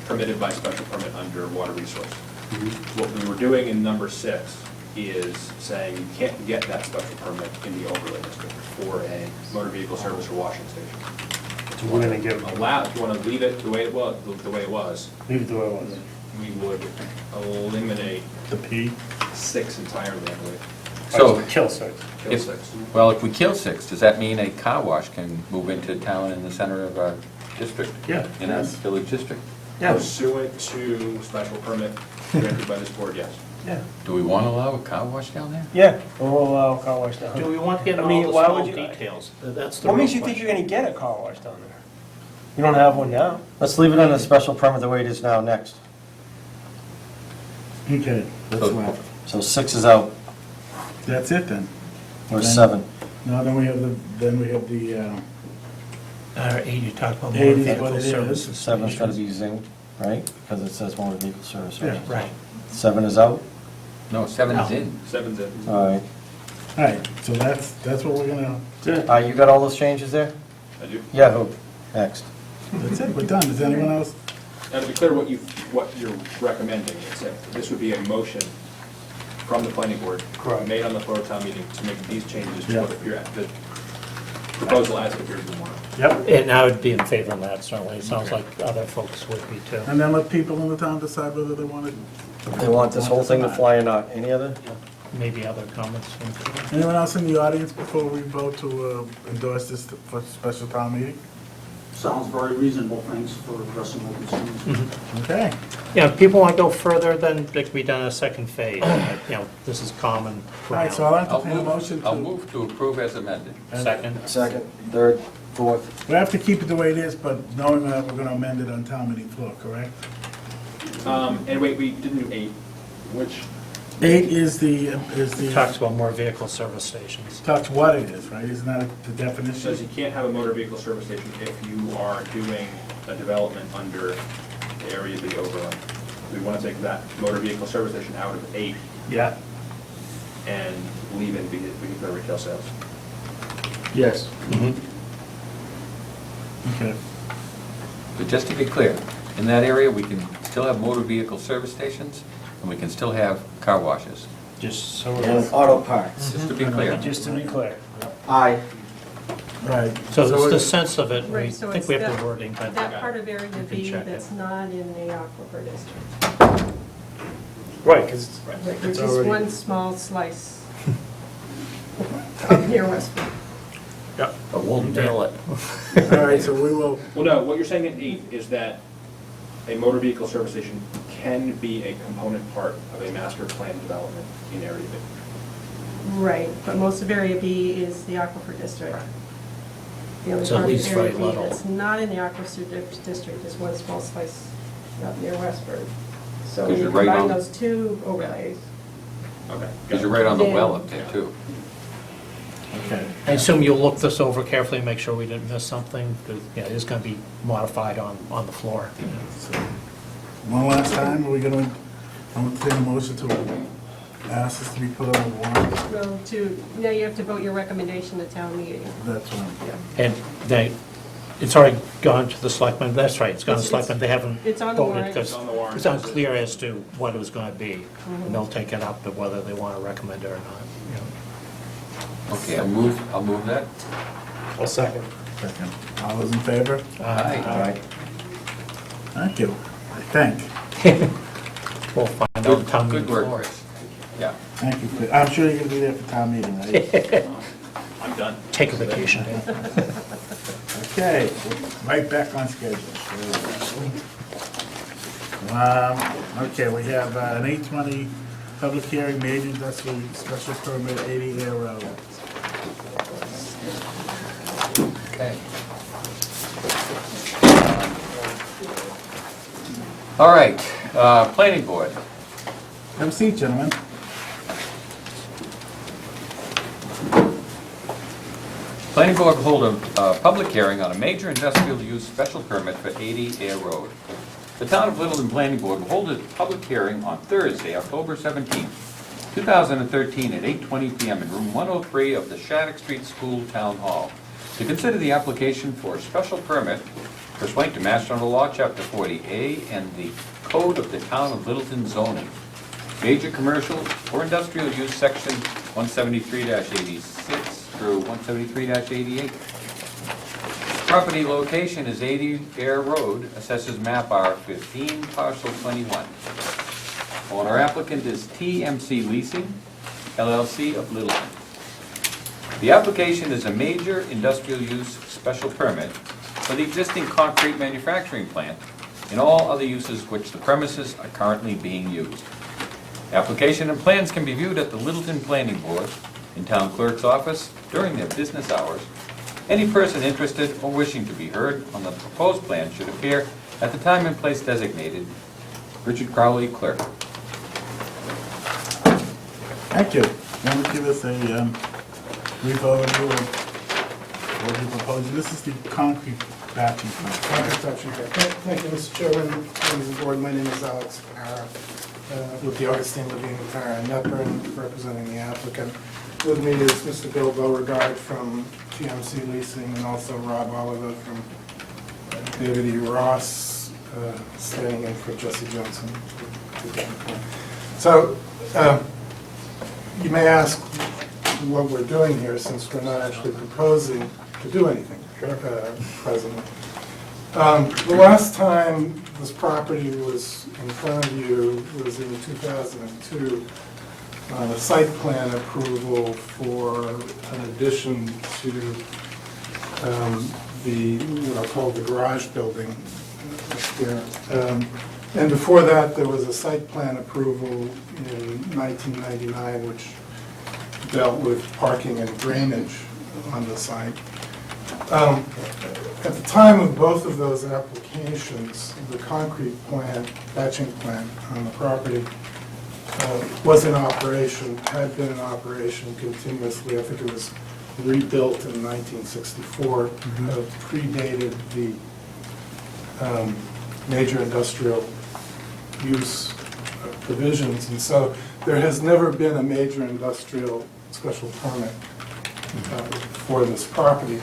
permitted by special permit under water resource. What we were doing in number 6 is saying you can't get that special permit in the overlay district for a motor vehicle service or washing station. So we're gonna give, Allow, if you want to leave it the way it was, leave it the way it was. we would eliminate The P. 6 entirely, I believe. So, Kill 6. Kill if, 6. well, if we kill 6, does that mean a car wash can move into town in the center of our district? Yeah. In our village district? Yeah, Pursuant to special permit granted by this board, yes. yeah. Do we want to allow a car wash down there? Yeah, we'll allow car wash down. Do we want to get I into mean, all the why small would you- details? That's the What real makes you think question. you're gonna get a car wash down there? You don't have one now. Let's leave it on the special permit the way it is now next. Okay, that's So- left. So 6 is out, That's it then. or Then- 7. No, then we have the, 8, you talked about 8 motor is vehicle what it is. services. 7's gotta be zinged, right? Because it says motor vehicle service. Yeah. Right. 7 is out? No, 7's No. in. 7's in. All right. all right, so that's what we're gonna, You got all those changes there? I do. Yahoo, next. that's it, we're done. Is anyone else? Now, to be clear, what you're recommending is that this would be a motion from the planning board. Correct. Made on the floor of town meeting to make these changes to Yeah. what appear, the proposal as it appears in the warrant. Yep. And I would be in favor of that, certainly. It sounds like other folks would be too. And then let people in the town decide whether they want it. They want this whole thing to fly or not. Any other? Maybe other comments? Anyone else in the audience before we vote to endorse this for special town meeting? Sounds very reasonable, thanks for addressing my concerns. Okay. Yeah, if people want to go further, then it can be done in a second phase. But, you know, this is common All right, so I'll ground. entertain a motion I'll to, move to approve as amended. Second? Second, third, fourth. we have to keep it the way it is, but knowing that we're gonna amend it on town meeting floor, correct? And wait, we didn't do 8, which, 8 is Talks about more vehicle service stations. talks what it is, right? Isn't that the says definition? you can't have a motor vehicle service station if you are doing a development under the area B overlay. We want to take that motor vehicle service station out of 8 Yeah. and leave in vehicular retail sales. Yes. Okay. But just to be clear, in that area, we can still have motor vehicle service stations, and we can still have car washes. Just so And auto parts. Just to be clear. Just to be clear. Aye. Right. So we're- the sense of it, we Right, so think it's we have that- the wording, but That part of Area can B check that's it. not in the aquifer district, Right, because which it's is already. one small slice up near Westwood. but we'll nail it. All right, so we will, Well, no, what you're saying in 8 is that a motor vehicle service station can be a component part of a master plan development in Area B. Right, but most of Area B is the aquifer district. The only So at least area very B little. that's not in the Aqua District is one small slice up near Westford. So when 'Cause you you're right combine on- those two overlays, Okay. Because you're right on the well up there, too. Okay. I assume you'll look this over carefully, make sure we didn't miss something, because, yeah, it is gonna be modified on the floor. So, one last time, are we gonna, I'm gonna take a motion to ask this to be put on the warrant? well, now you have to vote your recommendation at town meeting. That's one. And it's already gone to the selectmen, that's right, it's gone to It's- selectmen, they haven't it's on the voted, warrant. because It's on the warrant. it's unclear as to what it was gonna be. Mm-hmm. And they'll take it up, but whether they wanna recommend it or not, you know. Okay, I'll move that. I'll second. Second. All those in favor? Aye. Thank you. I think. We'll find out town Good meeting work, floor. Chris. Yeah, Thank you. I'm sure you're gonna be there for town meeting, right? I'm done. Take a vacation. Okay, right back on schedule. Okay, we have an 8:20 public hearing, major industrial special permit, 80 Air Road. okay. All right, planning board. Have a seat, gentlemen. Planning board will hold a public hearing on a major industrial use special permit for 80 Air Road. The Town of Littleton Planning Board will hold a public hearing on Thursday, October 17, 2013, at 8:20 PM in room 103 of the Shattuck Street School Town Hall to consider the application for a special permit pursuant to Mass General Law, Chapter 40A, and the Code of the Town of Littleton zoning. Major commercial or industrial use, section 173-86 through 173-88. Property location is 80 Air Road, assessors map R15, parcel 21. Owner applicant is TMC Leasing, LLC of Littleton. The application is a major industrial use special permit for the existing concrete manufacturing plant and all other uses which the premises are currently being used. Application and plans can be viewed at the Littleton Planning Board in Town Clerk's office during their business hours. Any person interested or wishing to be heard on the proposed plan should appear at the time and place designated. Richard Crowley, Clerk. Thank you. Want to give us a brief overview of what you're proposing? This is the concrete batching plant. Thank you, Mr. Chairman, members of the board. My name is Alex Para, with the Augustine Levine Para and Netburn, representing the applicant. With me is Mr. Bill Beauregard from TMC Leasing, and also Rob Oliver from David E. Ross, standing in for Jesse Johnson. So, you may ask what we're doing here, since we're not actually proposing to do anything presently. The last time this property was in front of you was in 2002, a site plan approval for an addition to what I'll call the garage building up there. And before that, there was a site plan approval in 1999, which dealt with parking and drainage on the site. At the time of both of those applications, the concrete plant, batching plant on the property was in operation, had been in operation continuously. I think it was rebuilt in 1964, predated the major industrial use provisions. And so there has never been a major industrial special permit for this property.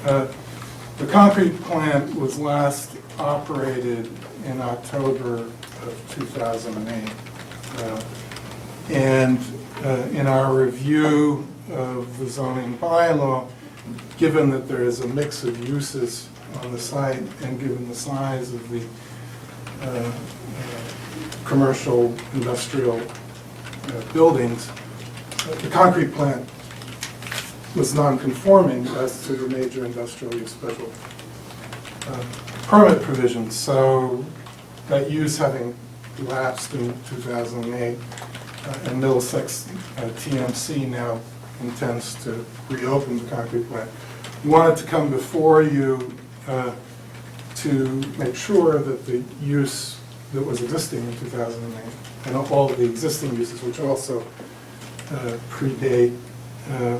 The concrete plant was last operated in October of 2008. And in our review of the zoning bylaw, given that there is a mix of uses on the site and given the size of the commercial industrial buildings, the concrete plant was non-conforming as to the major industrial use special permit provisions. So that use having lapsed in 2008, and Middlesex TMC now intends to reopen the concrete plant. wanted to come before you to make sure that the use that was existing in 2008, and all of the existing uses, which also predate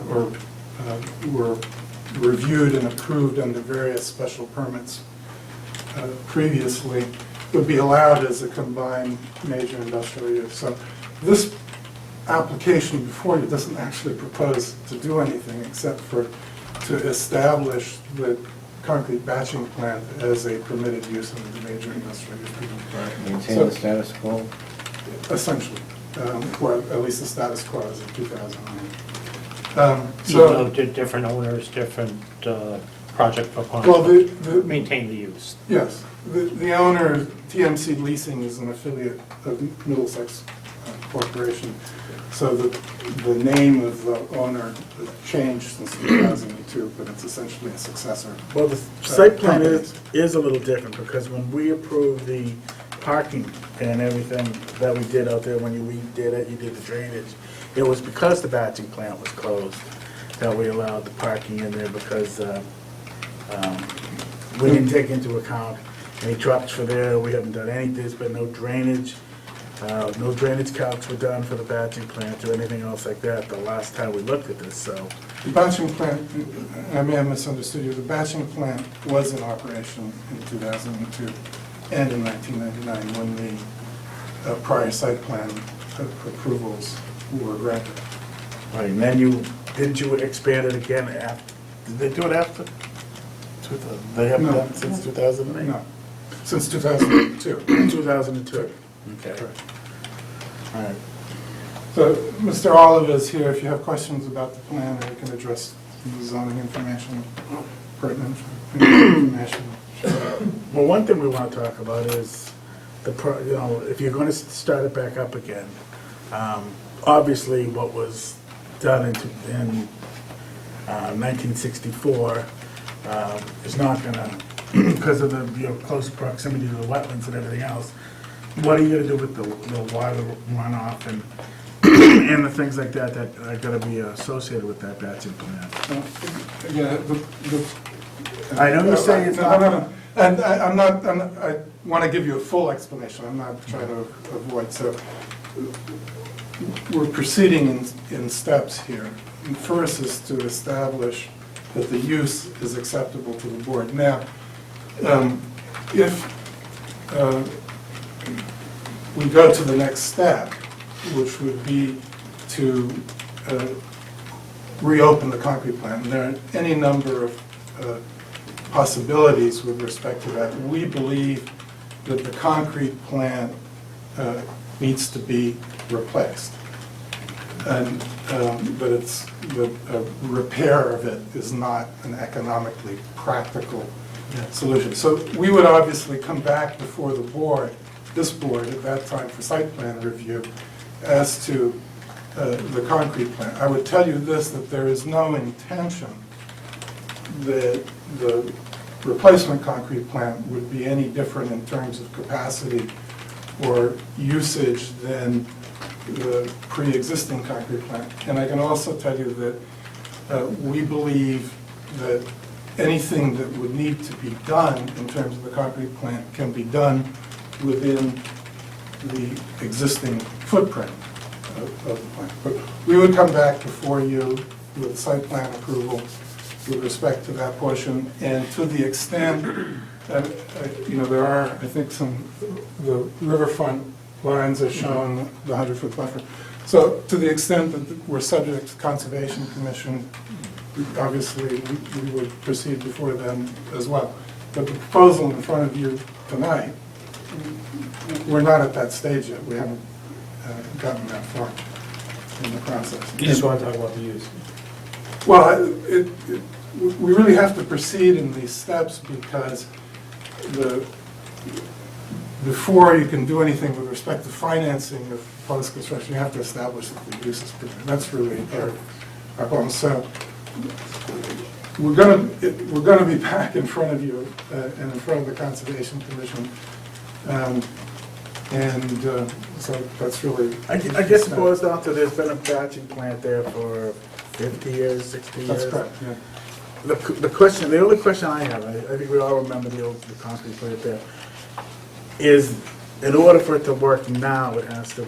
or were reviewed and approved under various special permits previously, would be allowed as a combined major industrial use. So this application before you doesn't actually propose to do anything except for to establish the concrete batching plant as a permitted use under the major industrial use. Maintain the status quo. Essentially, or at least the status quo as of 2009. You know, different owners, different project proponents, Well, maintain the use. yes, the owner, TMC Leasing, is an affiliate of Middlesex Corporation. So the name of the owner changed since 2002, but it's essentially a successor. Well, the site plan is a little different, because when we approved the parking and everything that we did out there, when you redid it, you did the drainage, it was because the batching plant was closed that we allowed the parking in there, because we didn't take into account any trucks for there, we haven't done any, there's been no drainage. No drainage calcs were done for the batching plant or anything else like that the last time we looked at this, so. The batching plant, I may have misunderstood you, the batching plant was in operation in 2002 and in 1999 when the prior site plan approvals were granted. Right, and then didn't you expand it again after, did they do it after? They haven't No. done it since 2008? No, since 2002. 2002. Okay. Correct. All right. So, Mr. Oliver is here if you have questions about the plan, or you can address the zoning information, pertinent information. Well, one thing we want to talk about is if you're going to start it back up again, obviously what was done in 1964 is not going to, because of the close proximity to the wetlands and everything else. What are you gonna do with the water runoff and and the things like that that are gonna be associated with that batching plant? Yeah, I know you're saying it's not. No. And I want to give you a full explanation, I'm not trying to avoid, so we're proceeding in steps here. And first is to establish that the use is acceptable to the board. Now, if we go to the next step, which would be to reopen the concrete plant. And there are any number of possibilities with respect to that. We believe that the concrete plant needs to be replaced. And but the repair of it is not an economically practical solution. So we would obviously come back before the board, this board at that time, for site plan review as to the concrete plant. I would tell you this, that there is no intention that the replacement concrete plant would be any different in terms of capacity or usage than the pre-existing concrete plant. And I can also tell you that we believe that anything that would need to be done in terms of the concrete plant can be done within the existing footprint of the plant. But we would come back before you with site plan approval with respect to that portion, and to the extent, there are, I think, the riverfront lines are shown, the 100-foot buffer. So to the extent that we're subject to Conservation Commission, obviously, we would proceed before them as well. But the proposal in front of you tonight, we're not at that stage yet. We haven't gotten that far in the process. You just want to talk about the use. Well, we really have to proceed in these steps because before you can do anything with respect to financing of post-construction, you have to establish that the use is permitted. That's really our problem. So we're going to be back in front of you and in front of the Conservation Commission. So that's really... I guess it boils down to there's been a batching plant there for 50 years, 60 years. That's correct, yeah. the question, the only question I have, I think we all remember the concrete plant there, is in order for it to work now, it has to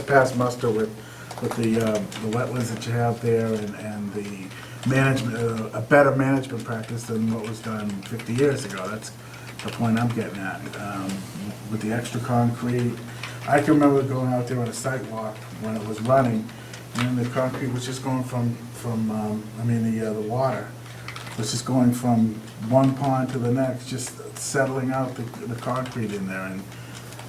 pass muster with the wetlands that you have there and the management, a better management practice than what was done 50 years ago. That's the point I'm getting at. With the extra concrete, I can remember going out there on a sidewalk when it was running, and the concrete was just going from the water was just going from one pond to the next, just settling out the concrete in there, and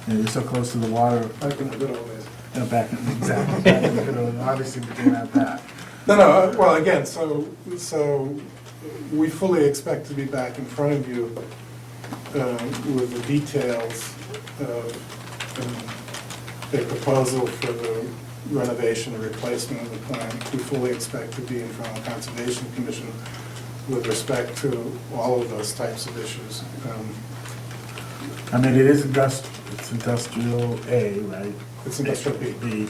you're so close to the water. Back in the good old days. Exactly, back in the good old, obviously we didn't have that. No, well, again, so we fully expect to be back in front of you with the details of a proposal for the renovation or replacement of the plant. We fully expect to be in front of the Conservation Commission with respect to all of those types of issues. I mean, it's industrial A, right? It's industrial B. B.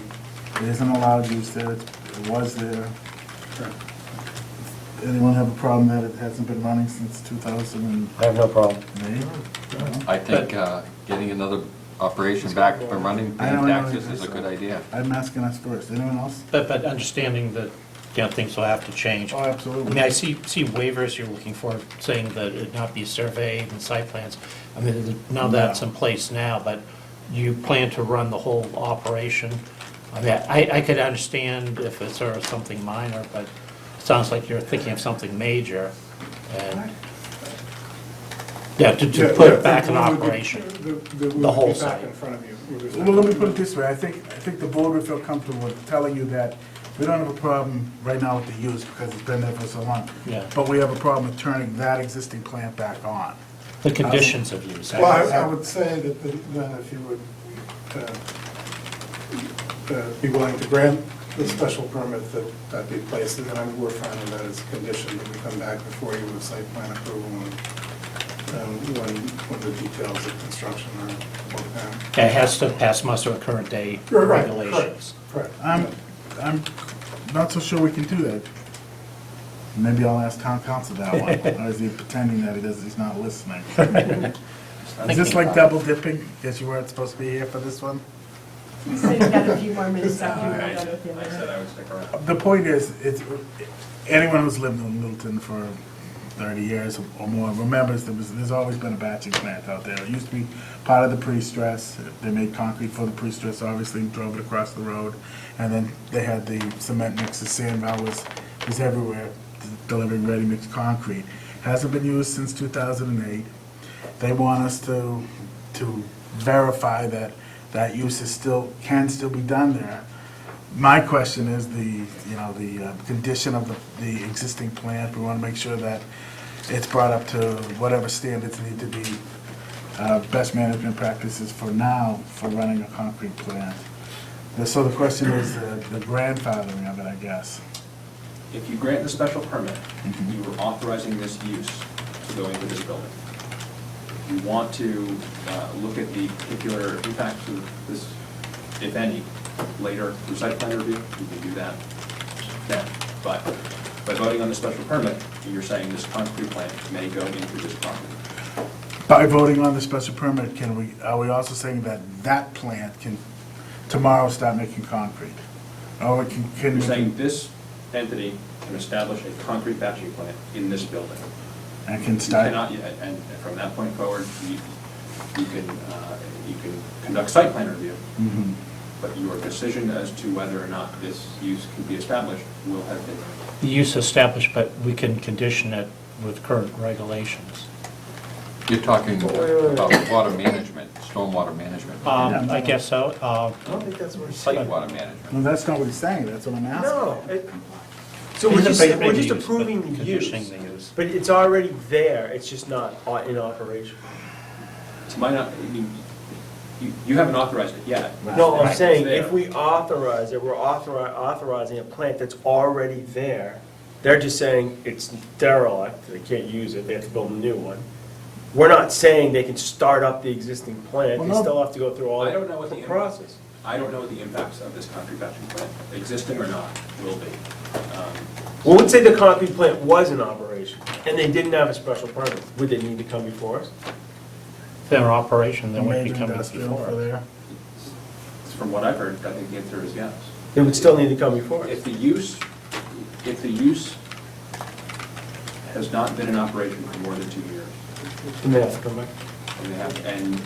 It isn't allowed use there, it was there. Anyone have a problem that it hasn't been running since 2008? I have no problem. I think getting another operation back up and running, I know, paying I know, taxes is a good idea. I'm asking us first. Anyone else? But understanding that, things will have to change. Oh, I absolutely. mean, I see waivers you're looking for, saying that it not be surveyed and site plans. I mean, none of that's in place now, but you plan to run the whole operation. I mean, I could understand if it's sort of something minor, but it sounds like you're thinking of something major. And, to put it back in operation, the whole Back site. in front of you. Well, let me put it this way. I think the board would feel comfortable with telling you that we don't have a problem right now with the use because it's been there for so long. Yeah. But we have a problem with turning that existing plant back on. The conditions of use. Well, I would say that then if you would be willing to grant the special permit that be placed, and then we're fine with that as a condition that we come back before you with site plan approval when the details of construction are worked out. It has to pass muster with current day Right, regulations. Correct. I'm not so sure we can do that. Maybe I'll ask town council that one, or is he pretending that he's not listening? Is this like double dipping? Guess you weren't supposed to be here for this one? So you've got a few more minutes after I you're done said with the other. I would stick around. The point is, anyone who's lived in Littleton for 30 years or more remembers there's always been a batching plant out there. It used to be part of the pre-stress. They made concrete for the pre-stress, obviously, drove it across the road. And then they had the cement mixes. Sandval was everywhere, delivering ready-mix concrete. Hasn't been used since 2008. They want us to verify that use can still be done there. My question is the condition of the existing plant. We want to make sure that it's brought up to whatever standards need to be best management practices for now for running a concrete plant. So the question is the grandfathering of it, I guess. If you grant the special permit, Mhm. you are authorizing this use to go into this building. If you want to look at the particular impacts of this, if any, later through site plan review, you can do that then. But by voting on the special permit, you're saying this concrete plant may go into this property. By voting on the special permit, are we also saying that plant can tomorrow start making concrete? Or can You're we? saying this entity can establish a concrete batching plant in this building. And can You start? cannot, and from that point forward, you can conduct site plan review, Mhm. but your decision as to whether or not this use can be established will have been. The use established, but we can condition it with current regulations. You're talking about water management, stormwater management, I guess so. I don't think that's what it's site water management. No, that's not what he's saying. That's what I'm asking. No, so we're just approving the Conditioning use, the use. but it's already there, it's just not in operation. To my not, you haven't authorized it yet. No, I'm It's saying, there. if we authorize it, we're authorizing a plant that's already there. They're just saying it's derelict, they can't use it, they have to build a new one. We're not saying they can start up the existing plant, Well, they no. still have to go through all I don't know what the the process. I don't know what the impacts of this concrete batching plant, existing or not, will be. Well, let's say the concrete plant was in operation, and they didn't have a special permit, would they need to come before us? If they're in operation, then we'd be Major coming industrial before for us. there. From what I've heard, I think the answer is yes. They would still need to come before us. If the use has not been in operation for more than 2 years, And they have to come back.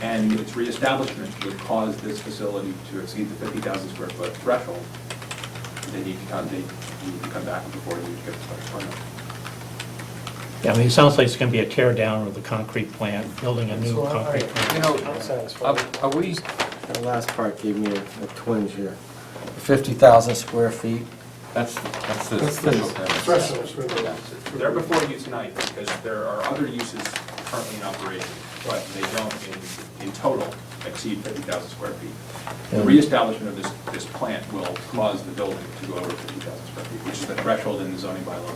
and its reestablishment would cause this facility to exceed the 50,000 square foot threshold, they need to come back before you get the special permit. Yeah, I mean, it sounds like it's gonna be a tear down of the concrete plant, building a new So, concrete plant. You know, I'm satisfied. are we, The last part gave me a twinge here. 50,000 square feet. that's the That's the special permit. threshold for the- They're before you tonight because there are other uses currently in operation, but they don't in total exceed 50,000 square feet. The reestablishment of this plant will cause the building to go over 50,000 square feet, which is the threshold in the zoning bylaw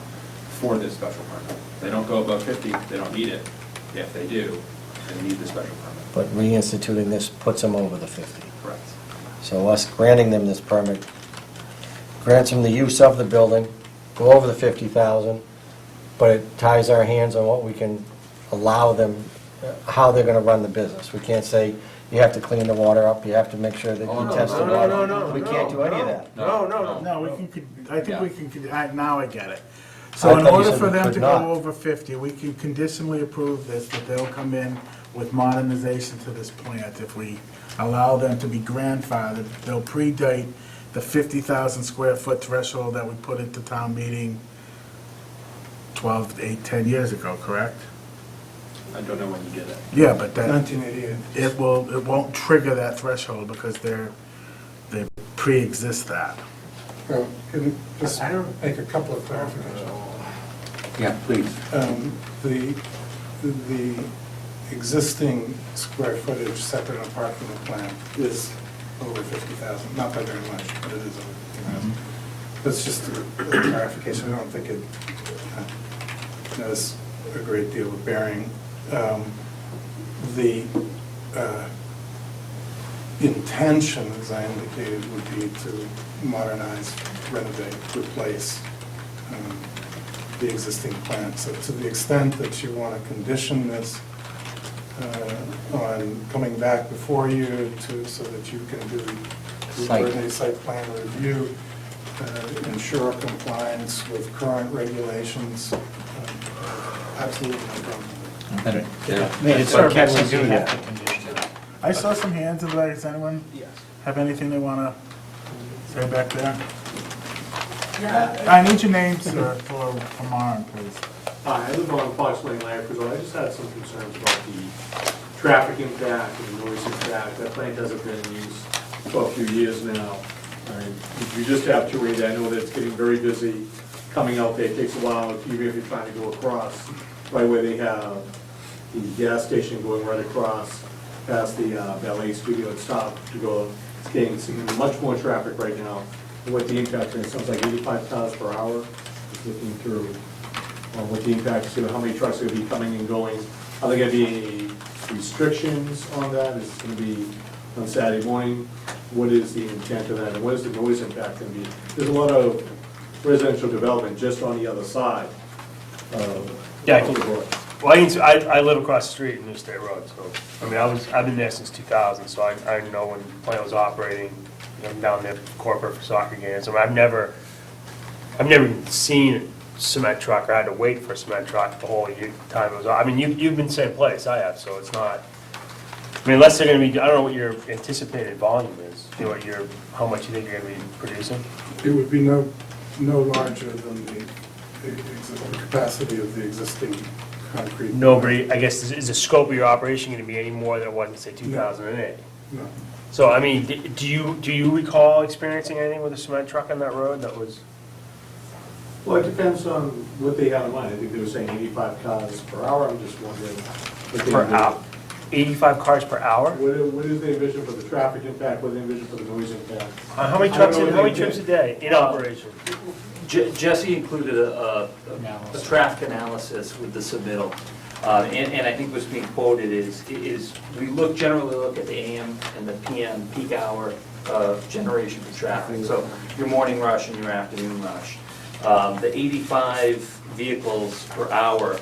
for this special permit. They don't go above 50, they don't need it. If they do, they need the special permit. But reinstituting this puts them over the 50. Correct. So us granting them this permit grants them the use of the building, go over the 50,000, but it ties our hands on what we can allow them, how they're gonna run the business. We can't say, you have to clean the water up, you have to make sure that Oh, you no, test the No, water. no, no, no. We can't do any of that. No, no, no. No, we can, I think we can, now I get it. I So in thought you order said for we them could to not. go over 50, we can conditionally approve this, that they'll come in with modernization to this plant. If we allow them to be grandfathered, they'll predate the 50,000 square foot threshold that we put into town meeting 10 years ago, correct? I don't know when you did it. Yeah, but that, 1988. it won't trigger that threshold because they pre-exist that. Well, can I just make a couple of clarifications? Yeah, please. The existing square footage separate and apart from the plant is over 50,000, not by very much, but it is over 50,000. That's just a clarification, I don't think it has a great deal of bearing. The intention, as I indicated, would be to modernize, renovate, replace the existing plant. So to the extent that you want to condition this on coming back before you so that you can do a site plan review, ensure compliance with current regulations, absolutely no problem. It's But can we says you do have that? to condition it. I saw some hands in there. Does anyone have anything they want to say back there? I need your name, sir, for Maren, please. Hi, I live on Fox Lane, Lancaster. I just had some concerns about the traffic impact and the noise impact. That plant hasn't been in use for a few years now. You just have 280, I know that it's getting very busy. Coming out there, it takes a while, even if you're trying to go across, right where they have the gas station going right across, past the ballet studio and stop to go. It's getting much more traffic right now. And what the impact is, it sounds like 85 cars per hour. Just looking through what the impact is, how many trucks are going to be coming and going. Are there going to be any restrictions on that? Is it going to be on Saturday morning? What is the intent of that, and what is the noise impact going to be? There's a lot of residential development just on the other side. Yeah, I can- Well, I live across the street in New State Road, so, I mean, I've been there since 2000, so I know when the plant was operating, I'm down there corporate for soccer games. I mean, I've never even seen a cement truck, or had to wait for a cement truck the whole time it was, I mean, you've been same place I have, so it's not, I mean, unless they're gonna be, I don't know what your anticipated volume is, you know, how much you think you're gonna be producing? It would be no larger than the capacity of the existing concrete. Nobody, I guess, is the scope of your operation gonna be any more than it was in, say, 2008? No. So, I mean, do you recall experiencing anything with a cement truck on that road that was? Well, it depends on what they have in mind. I think they were saying 85 cars per hour. I'm just wondering. what they Per envision. hour? 85 cars per hour? What is the envision for the traffic impact, what is the envision for the noise impact? How many I trucks, don't know how many what they trips a did. day in operation? Jesse included a traffic analysis with the submittal. And I think what's being quoted is we generally look at the AM and the PM peak hour generation for traffic. So your morning rush and your afternoon rush. The 85 vehicles per hour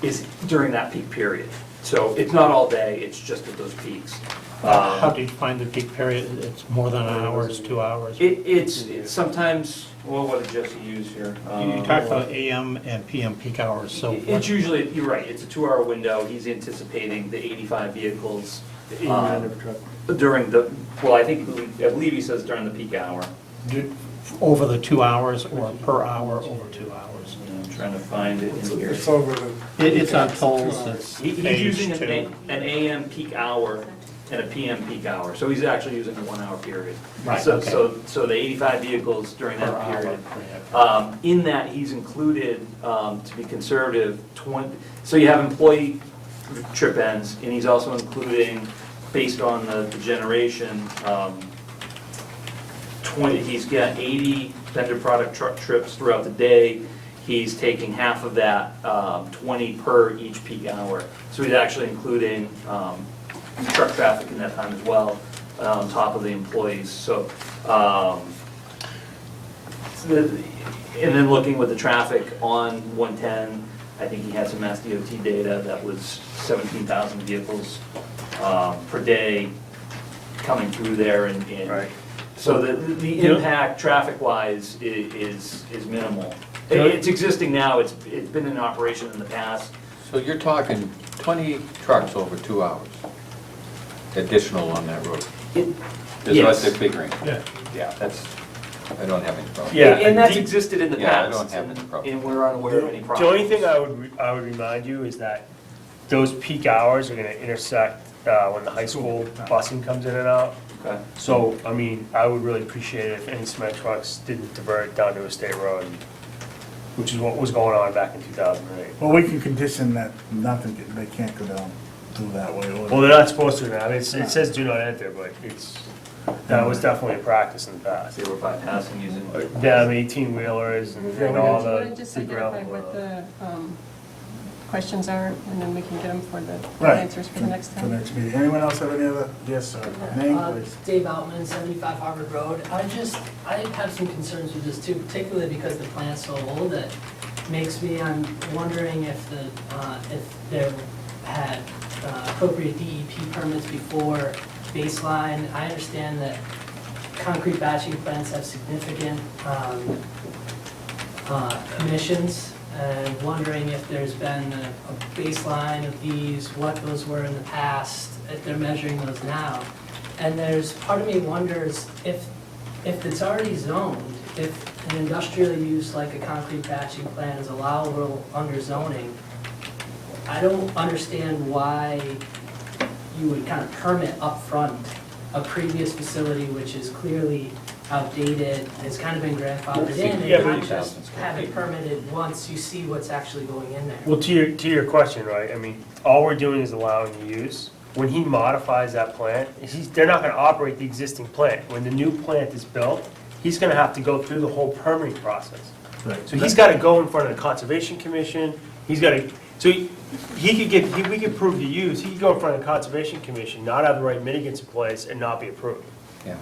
is during that peak period. So it's not all day, it's just at those peaks. How do you find the peak period? It's more than an hour, it's 2 hours? It's sometimes, well, what did Jesse use here? You talked about AM and PM peak hours, so what? It's usually, you're right, it's a 2-hour window. He's anticipating the 85 vehicles during the, well, I believe he says during the peak hour. Over the 2 hours or per hour over 2 hours? I'm trying to find it in here. It's over the. It's on tolls, it's He's page using 2. an AM peak hour and a PM peak hour, so he's actually using a 1-hour period. Right, So, okay. so the 85 vehicles during Per that hour, period. yeah. In that, he's included, to be conservative, 20, so you have employee trip ends, and he's also including, based on the generation, 20, he's got 80 vendor product truck trips throughout the day. He's taking half of that, 20 per each peak hour. So he's actually including truck traffic in that time as well, on top of the employees. So, and then looking with the traffic on 110, I think he had some Mass DOT data that was 17,000 vehicles per day coming through there, and Right. so the impact traffic-wise is minimal. It's existing now, it's been in operation in the past. So you're talking 20 trucks over 2 hours additional on that road? Is what Yes. they're figuring? Yeah. Yeah, that's, I don't have any problem. Yeah. And that's existed in the Yeah, I past. don't have any problem. And we're unaware of any The problems. only thing I would remind you is that those peak hours are gonna intersect when the high school busing comes in and out. Okay. So, I mean, I would really appreciate it if any cement trucks didn't divert down to a state road, which is what was going on back in 2008. Well, we can condition that nothing, they can't go down through that way. or- Well, they're not supposed to now. I mean, it says do not enter, but that was definitely a practice in the past. They were bypassing using. Them 18-wheelers and all Do you want to the just big gravel. identify what the questions are, and then we can get them for the Right. answers for the next For time? next meeting. Anyone else have any other? Yes, sir. Name, please. Dave Altman, 75 Harvard Road. I have some concerns with this too, particularly because the plant's so old that makes me, I'm wondering if there had appropriate DEP permits before baseline. I understand that concrete batching plants have significant emissions, and wondering if there's been a baseline of these, what those were in the past, if they're measuring those now. And there's, part of me wonders if it's already zoned, if an industrial use like a concrete batching plant is allowable under zoning, I don't understand why you would kind of permit upfront a previous facility which is clearly outdated, has kind of been grandfathered in, Yeah, and but- not just have it permitted once you see what's actually going in there. Well, to your question, right, I mean, all we're doing is allowing the use. When he modifies that plant, they're not gonna operate the existing plant. When the new plant is built, he's gonna have to go through the whole permitting process. Right. So he's gotta go in front of the Conservation Commission, he's gotta, so we could prove the use, he could go in front of the Conservation Commission, not have the right mitigants in place, and not be approved. Yeah.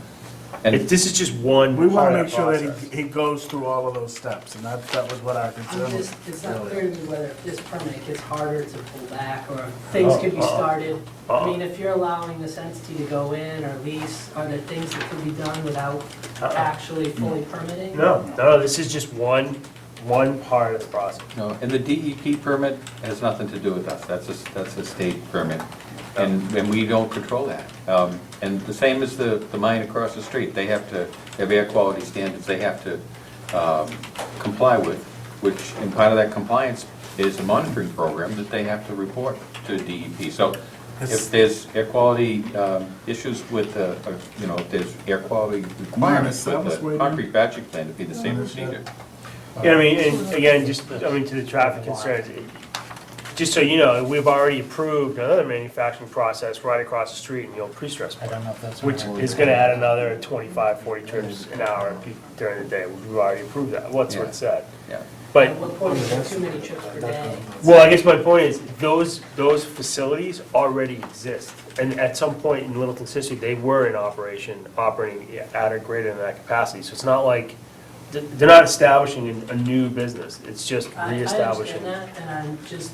And This is just one We part want to of make that sure process. that he goes through all of those steps, and that was what our concern was. It's not clear to me whether if this permit gets harder to pull back, or things could be started. I mean, if you're allowing this entity to go in or lease, are there things that could be done without actually fully permitting? No, this is just one part of the process. No, and the DEP permit has nothing to do with us, that's a state permit, and we don't control that. And the same as the mine across the street, they have to have air quality standards they have to comply with, which, and part of that compliance is a monitoring program that they have to report to DEP. So if there's air quality issues with, if there's air quality requirements with the concrete batching plant, it'd be the same procedure. Yeah, I mean, and again, to the traffic concerns, just so you know, we've already approved another manufacturing process right across the street in the old pre-stress I plant, don't know if that's. which is gonna add another 25, 40 trips an hour during the day. We've already approved that, what's what it said. Yeah. But, At what point is there too many trips per day? well, I guess my point is, those facilities already exist. And at some point in Littleton City, they were in operation, operating at or greater than that capacity. So it's not like they're not establishing a new business, it's just I reestablishing. understand that, and I'm just,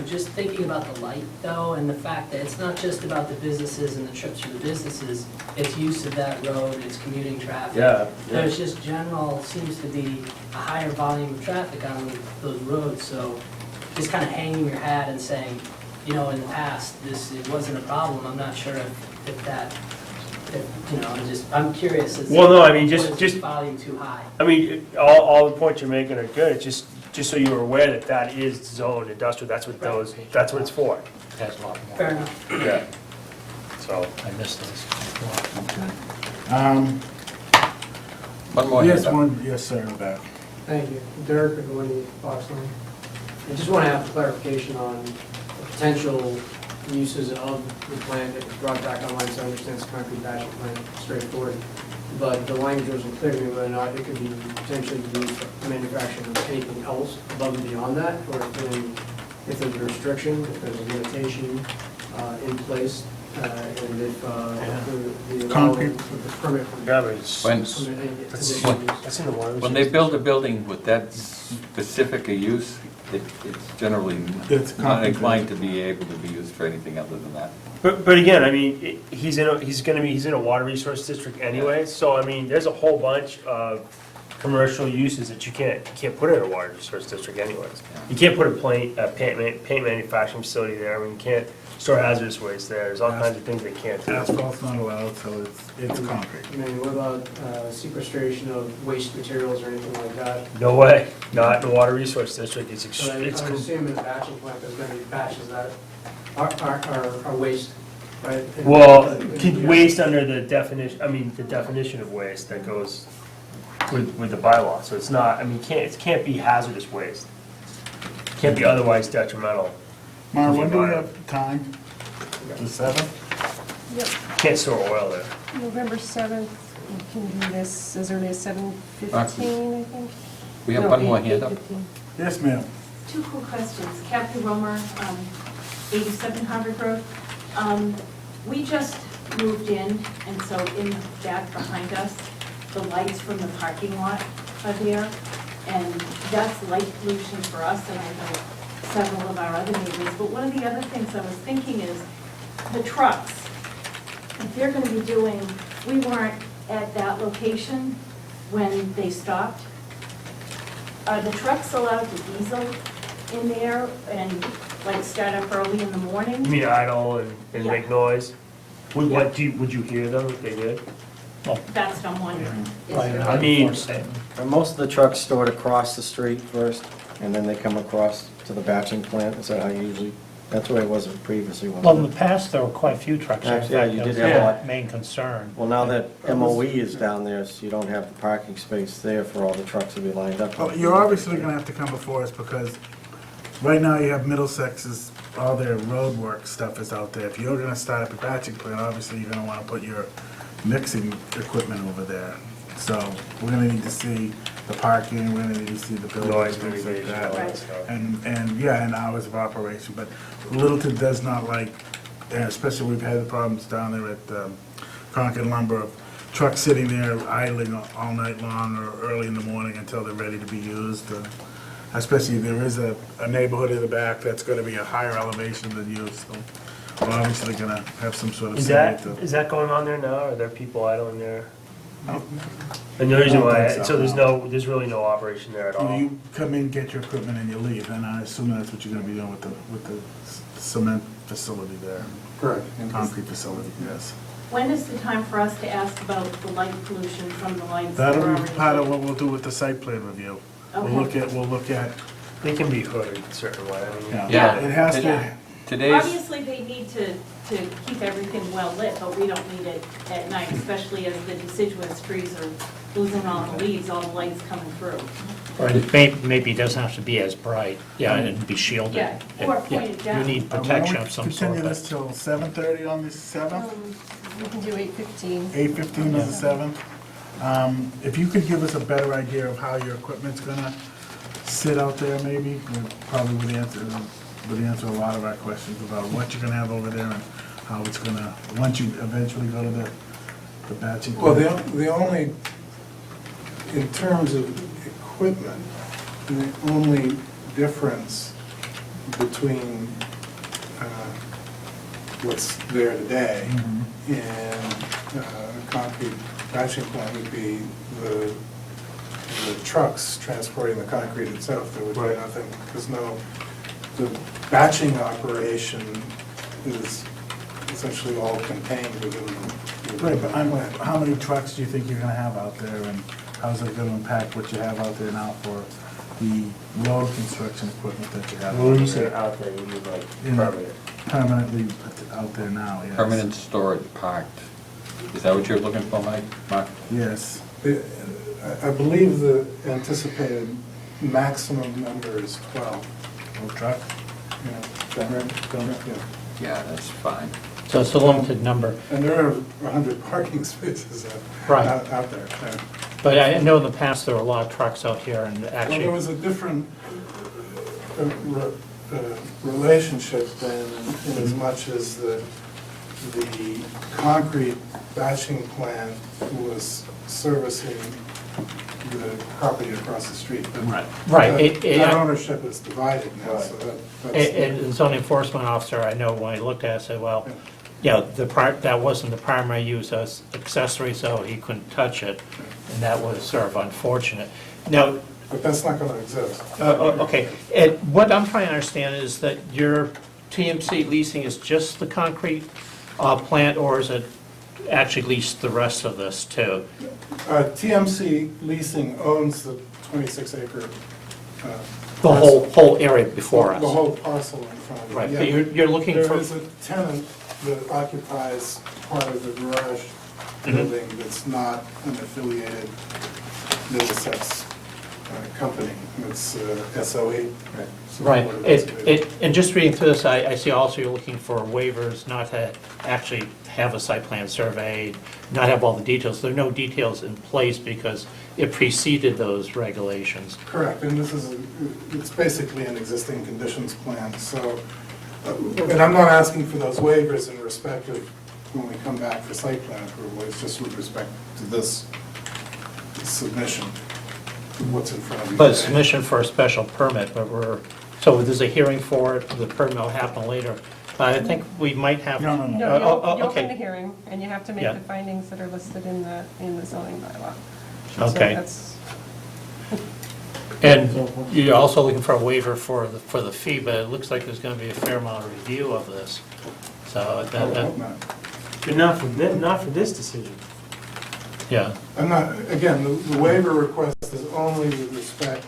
just thinking about the light though, and the fact that it's not just about the businesses and the trips for the businesses, it's use of that road, it's commuting traffic. Yeah, There's just general, seems to be a higher volume of traffic on those roads, so just kind of hanging your hat and saying, in the past, it wasn't a problem, I'm not sure if that, I'm curious. Well, no, I mean, was just- volume too high? I mean, all the points you're making are good, it's just so you're aware that is zoned industrial, that's what it's for. Has a lot more. Fair enough. Yeah. So I missed this. One more Yes, hand up. yes, sir, in the back. Thank you. Derek Agwini, Foxland. I just want to have clarification on the potential uses of the plant if it's brought back online, so I understand it's a concrete batching plant, straightforward. But the language wasn't clear to me whether or not it could be potentially used for manufacturing of anything else above and beyond that, or if there's a restriction, if there's a limitation in place, and if the Concrete. the permit. Yeah, but it's, When- that's in the water. When they build a building with that specific a use, it's generally It's not concrete. inclined to be able to be used for anything other than that. But again, I mean, he's in a water resource district anyway, so I mean, there's a whole bunch of commercial uses that you can't put in a water resource district anyways. You can't put a paint manufacturing facility there, I mean, you can't store hazardous waste there, there's all kinds of things they can't do. Asphalt's not allowed, so it's concrete. I mean, what about sequestration of waste materials or anything like that? No way, not in a water resource district, it's So I it's. would assume in a batching plant, there's going to be batches that are waste, right? Well, waste under the definition, the definition of waste that goes with the bylaw, so it's not, I mean, it can't be hazardous waste. Can't be otherwise detrimental. Mara, when do we have time? The 7th? Yep, Can't store oil there. November 7th, we can do this as early as 7:15, I think. We have No, one more hand up. 8:15. Yes, ma'am. Two quick questions. Kathy Romer, 87 Harvard Road. We just moved in, and so in the back behind us, the lights from the parking lot are there, and that's light pollution for us, and I know several of our other neighbors. But one of the other things I was thinking is the trucks. If they're going to be doing, we weren't at that location when they stopped. Are the trucks allowed to diesel in there and like start up early in the morning? You mean idle and Yeah. make noise? Would you hear them if they did? That's what I'm wondering. I mean, Are most of the trucks stored across the street first, and then they come across to the batching plant? Is that how you usually, that's the way it was previously, Well, in wasn't the it? past, there were quite a few trucks. In Actually, yeah, fact, you that did was have a our lot. main concern. Well, now that MOE is down there, so you don't have the parking space there for all the trucks to be lined up. Well, you're obviously gonna have to come before us because right now you have Middlesex's, all their road work stuff is out there. If you're gonna start up a batching plant, obviously you're gonna wanna put your mixing equipment over there. So we're gonna need to see the parking, we're gonna need to see the buildings, Noise things like mitigation, all that. that stuff. And hours of operation, but Littleton does not like, and especially we've had the problems down there at Concord Lumber of trucks sitting there idling all night long or early in the morning until they're ready to be used. Especially if there is a neighborhood in the back that's gonna be a higher elevation than you, so we're obviously gonna have some sort of. is that going on there now? Are there people idling there? No. And the reason I don't why, think so, so no. there's really no operation there at all? You come in, get your equipment, and you leave, and I assume that's what you're gonna be doing with the cement facility there. Correct. Concrete facility, yes. When is the time for us to ask about the light pollution from the lights? That'll that are be already part of there? what we'll do with the site plan review. Okay. We'll look at, They can be hooded a certain way, I mean. yeah, it has to, Today's, Obviously, they need to keep everything well lit, but we don't need it at night, especially as the deciduous trees are losing all the leaves, all the lights coming through. Or maybe it doesn't have to be as bright, and be shielded. Yeah, or Yeah, pointed down. You need protection of some sort. continue this till 7:30 on the 7th? We can do 8:15. 8:15 on the 7th. If you could give us a better idea of how your equipment's gonna sit out there, maybe, probably would answer a lot of our questions about what you're gonna have over there and how it's gonna, once you eventually go to the batching. Well, plant. the only, in terms of equipment. And the only difference between what's there today and a concrete batching plant would be the trucks transporting the concrete itself. There would be nothing, the batching operation is essentially all contained within the Right, but plant. how many trucks do you think you're gonna have out there, and how's it gonna impact what you have out there now for the road construction equipment that you have? When you say out there, you mean like permanent? Permanently out there now, yes. Permanent storage parked. Is that what you're looking for, Mike? Mark? Yes. I believe the anticipated maximum number is 12. Road truck? Yeah. Yeah, that's fine. So it's a limited number. And there are 100 parking spaces Right. out there. But I know in the past there were a lot of trucks out here and Well, actually. there was a different relationship then, in as much as the concrete batching plant was servicing the property across the street. But Right. That ownership is divided now, so that's. And the zoning enforcement officer, I know when I looked at it, said, well, yeah, that wasn't the primary use as accessory, so he couldn't touch it, and that was sort of unfortunate. Now, But that's not gonna exist. okay, and what I'm trying to understand is that your TMC leasing is just the concrete plant, or is it actually leased the rest of this too? TMC Leasing owns the 26-acre. The whole area before us? The whole parcel in front of it. Right, yeah. but you're looking for. There is a tenant that occupies part of the garage building that's not an affiliated Middlesex company. It's SOE. Right, and just reading through this, I see also you're looking for waivers not to actually have a site plan survey, not have all the details. There are no details in place because it preceded those regulations. Correct, and it's basically an existing conditions plan, so, and I'm not asking for those waivers in respect of when we come back for site plan approval, it's just with respect to this submission, what's in front of you But today. submission for a special permit, but so there's a hearing for it, the permit will happen later. I think we might have. No. No, you'll open the hearing, and you have to make Yeah. the findings that are listed in the zoning bylaw. Okay. So that's, And you're also looking for a waiver for the fee, but it looks like there's gonna be a fair amount of review of this. So I hope that, not. But not for this decision. yeah. I'm not, again, the waiver request is only with respect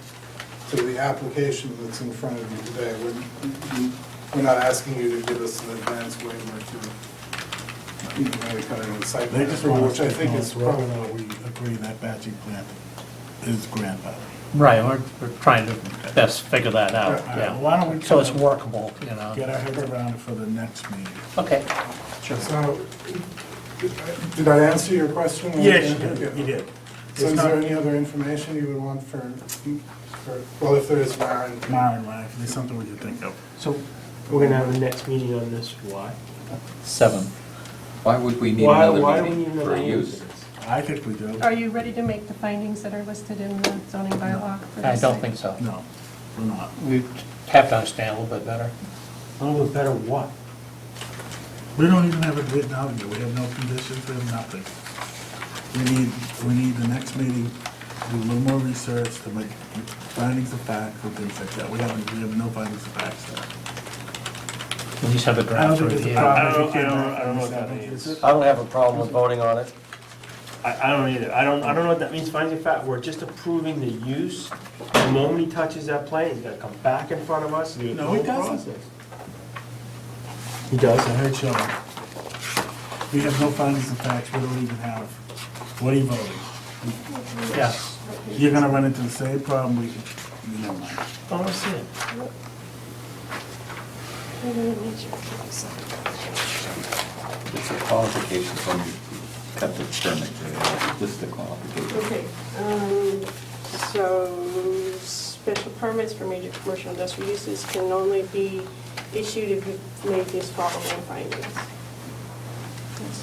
to the application that's in front of you today. We're not asking you to give us an advance waiver to, really kind of site They plan just approval, want which us I to think know is whether or not probably. we agree that batching plant is grandfathered. Right, we're trying to best figure that out, All right, yeah. why don't we So it's kind of workable, you know? Get our heads around it for the next meeting. Okay, sure. So, did I answer your question? Yes, you did. So is there any other information you would want for, well, if there is, Maren? Maren, if there's something we can think of. So we're gonna have the next meeting on this, why? 7. Why would we need Why do another we need meeting another for meeting use? for this? I think we do. are you ready to make the findings that are listed in the zoning bylaw? for I this don't site? think so. No, we're not. We have to understand a little bit better. A little bit better what? We don't even have it written out yet. We have no conditions, we have nothing. We need the next meeting, do a little more research to make findings of fact and things like that. We have no findings of facts there. We just have a I don't draft think there's a review. problem. I don't know what that means. I don't have a problem with voting on it. I don't either. I don't know what that means, finding of fact. We're just approving the use. The moment he touches that plane, he's gotta come back in front of us and do the No, he whole doesn't. process. He does? I heard Sean. We have no findings of facts, we don't even have, what are you voting? Yes. You're gonna run into the same problem never mind. Oh, I see it. It's a qualification when you cut the permit. This is the qualification. Okay, so special permits for major commercial industrial uses can only be issued if you make these following findings.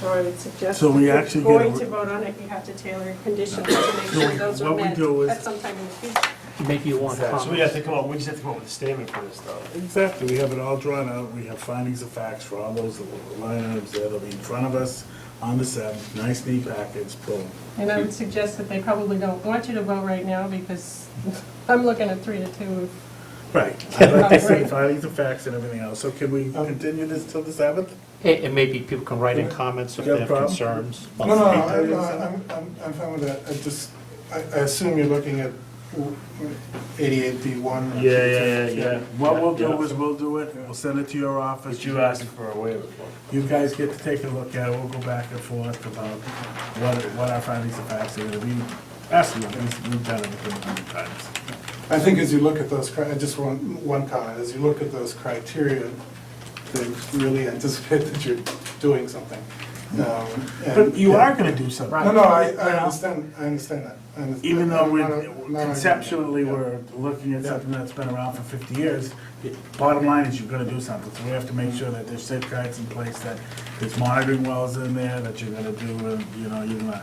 So I would suggest, So we if actually you're get a- going to vote on it, you have to tailor your conditions to make So sure those are what we met do is- at some time in the future. Maybe you want So we comments. have to come up, we just have to come up with a statement for this, though. Exactly, we have it all drawn out, we have findings of facts for all those line items that'll be in front of us on the 7th, nice neat package, boom. And I would suggest that they probably don't want you to vote right now because I'm looking at 3-2. Right, I'd like to see findings of facts and everything else, so can we continue this till the 7th? And maybe people can write in comments if they have problem? concerns. No, I'm fine with that. I assume you're looking at 88B1. Yeah. What we'll do is we'll do it, we'll send it to your office. But you asked for a waiver for. You guys get to take a look at it, we'll go back and forth about what our findings of facts are gonna be. Absolutely, we've done it 100 times. I think as you look at those, I just want one comment, as you look at those criteria, they really anticipate that you're doing something. But you are gonna do something. No, I understand that. Even though Not conceptually we're looking at something that's been around for 50 years, bottom line is you're gonna do something. So we have to make sure that there's safeguards in place, that there's monitoring wells in there, that you're gonna do, you're gonna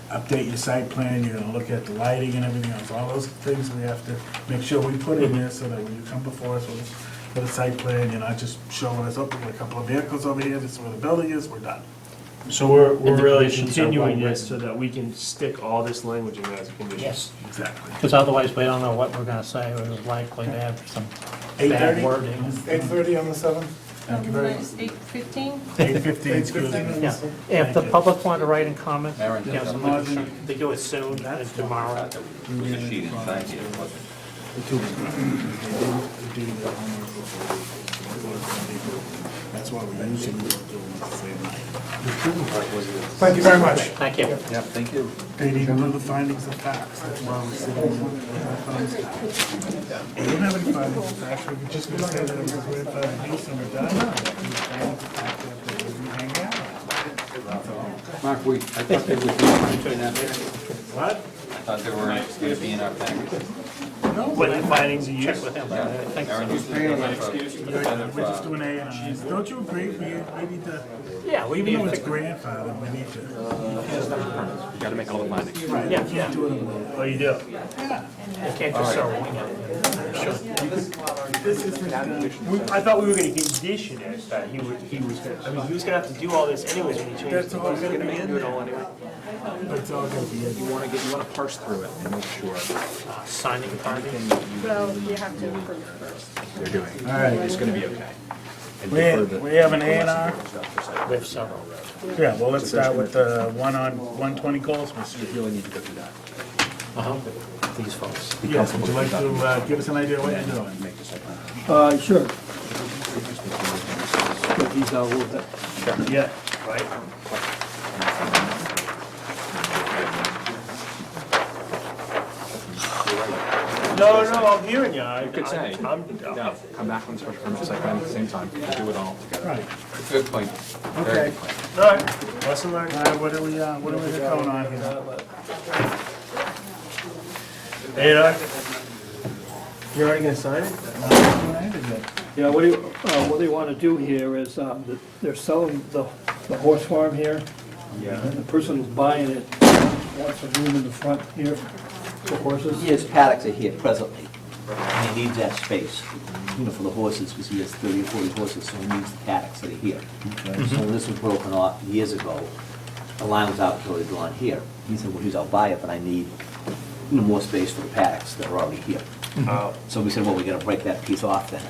update your site plan, you're gonna look at the lighting and everything else. All those things we have to make sure we put in there so that when you come before us with a site plan, you're not just showing us, oh, we got a couple of vehicles over here, this is where the building is, we're done. So we're And the really conditions are continuing well this so that we can stick all this language in as a condition. Yes, Exactly. because otherwise we don't know what we're gonna say. We're likely to have some 8:30? bad wording. 8:30 on the 7th? Thank you very much. 8:15? 8:15, excuse me. Yeah, if the public want to write in comment, Aaron, yes, just- they do it soon, and tomorrow. There's a sheet inside here, wasn't That's why we usually do it the same night. Thank you very much. Thank you. Yep, thank you. They need to know the findings of facts, that's why we're sitting here. We don't have any findings of facts, we could just say that it was with use and we're done. Hang out. Mark, I thought they would be in our package. What? I thought they were going to be in our package. What the findings you Check use? with him. Yeah. I think Aaron so. usually does that for kind of, We're just doing A and Rs. Don't you agree, we need to, Yeah, we even need though to it's figure. grandfathered, we need to. you gotta make all the findings. Right, Yeah, you can't do it in one. Oh, you do? Yeah. You can't just throw a wing at it. Sure. This is I thought we were gonna condition it, that he was gonna, I mean, he was gonna have to do all this anyways when he changed. That's all gonna be in there. Anyway. But it's all gonna be in. You wanna parse through it and make sure Signing the findings. Well, you have to approve first. they're doing All right. is gonna be okay. And defer the- We have an A and R. We have several. Yeah, well, let's start with the one on 120 Goldsmith Street. You really need to go through that. Uh-huh. These folks. Yes, would you like to give us an idea of what you're doing? Make the site plan. Sure. Get these out a little bit. Yeah, right? No, I'm hearing you. You could say, yeah, come back on special permit site plan at the same time, do it all together. Right. Good point. Very Okay. good point. All right, lesson learned. All right, what are we going on here? Hey, you already gonna sign it? Yeah, what they want to do here is, they're selling the horse farm here. Yeah. And the person who's buying it wants some room in the front here for horses. His paddocks are here presently, and he needs that space, for the horses, because he has 30 or 40 horses, so he needs the paddocks that are here. So when this was broken off years ago, the line was arbitrarily drawn here. He said, well, I'll buy it, but I need, more space for the paddocks that are already here. So we said, well, we gotta break that piece off then.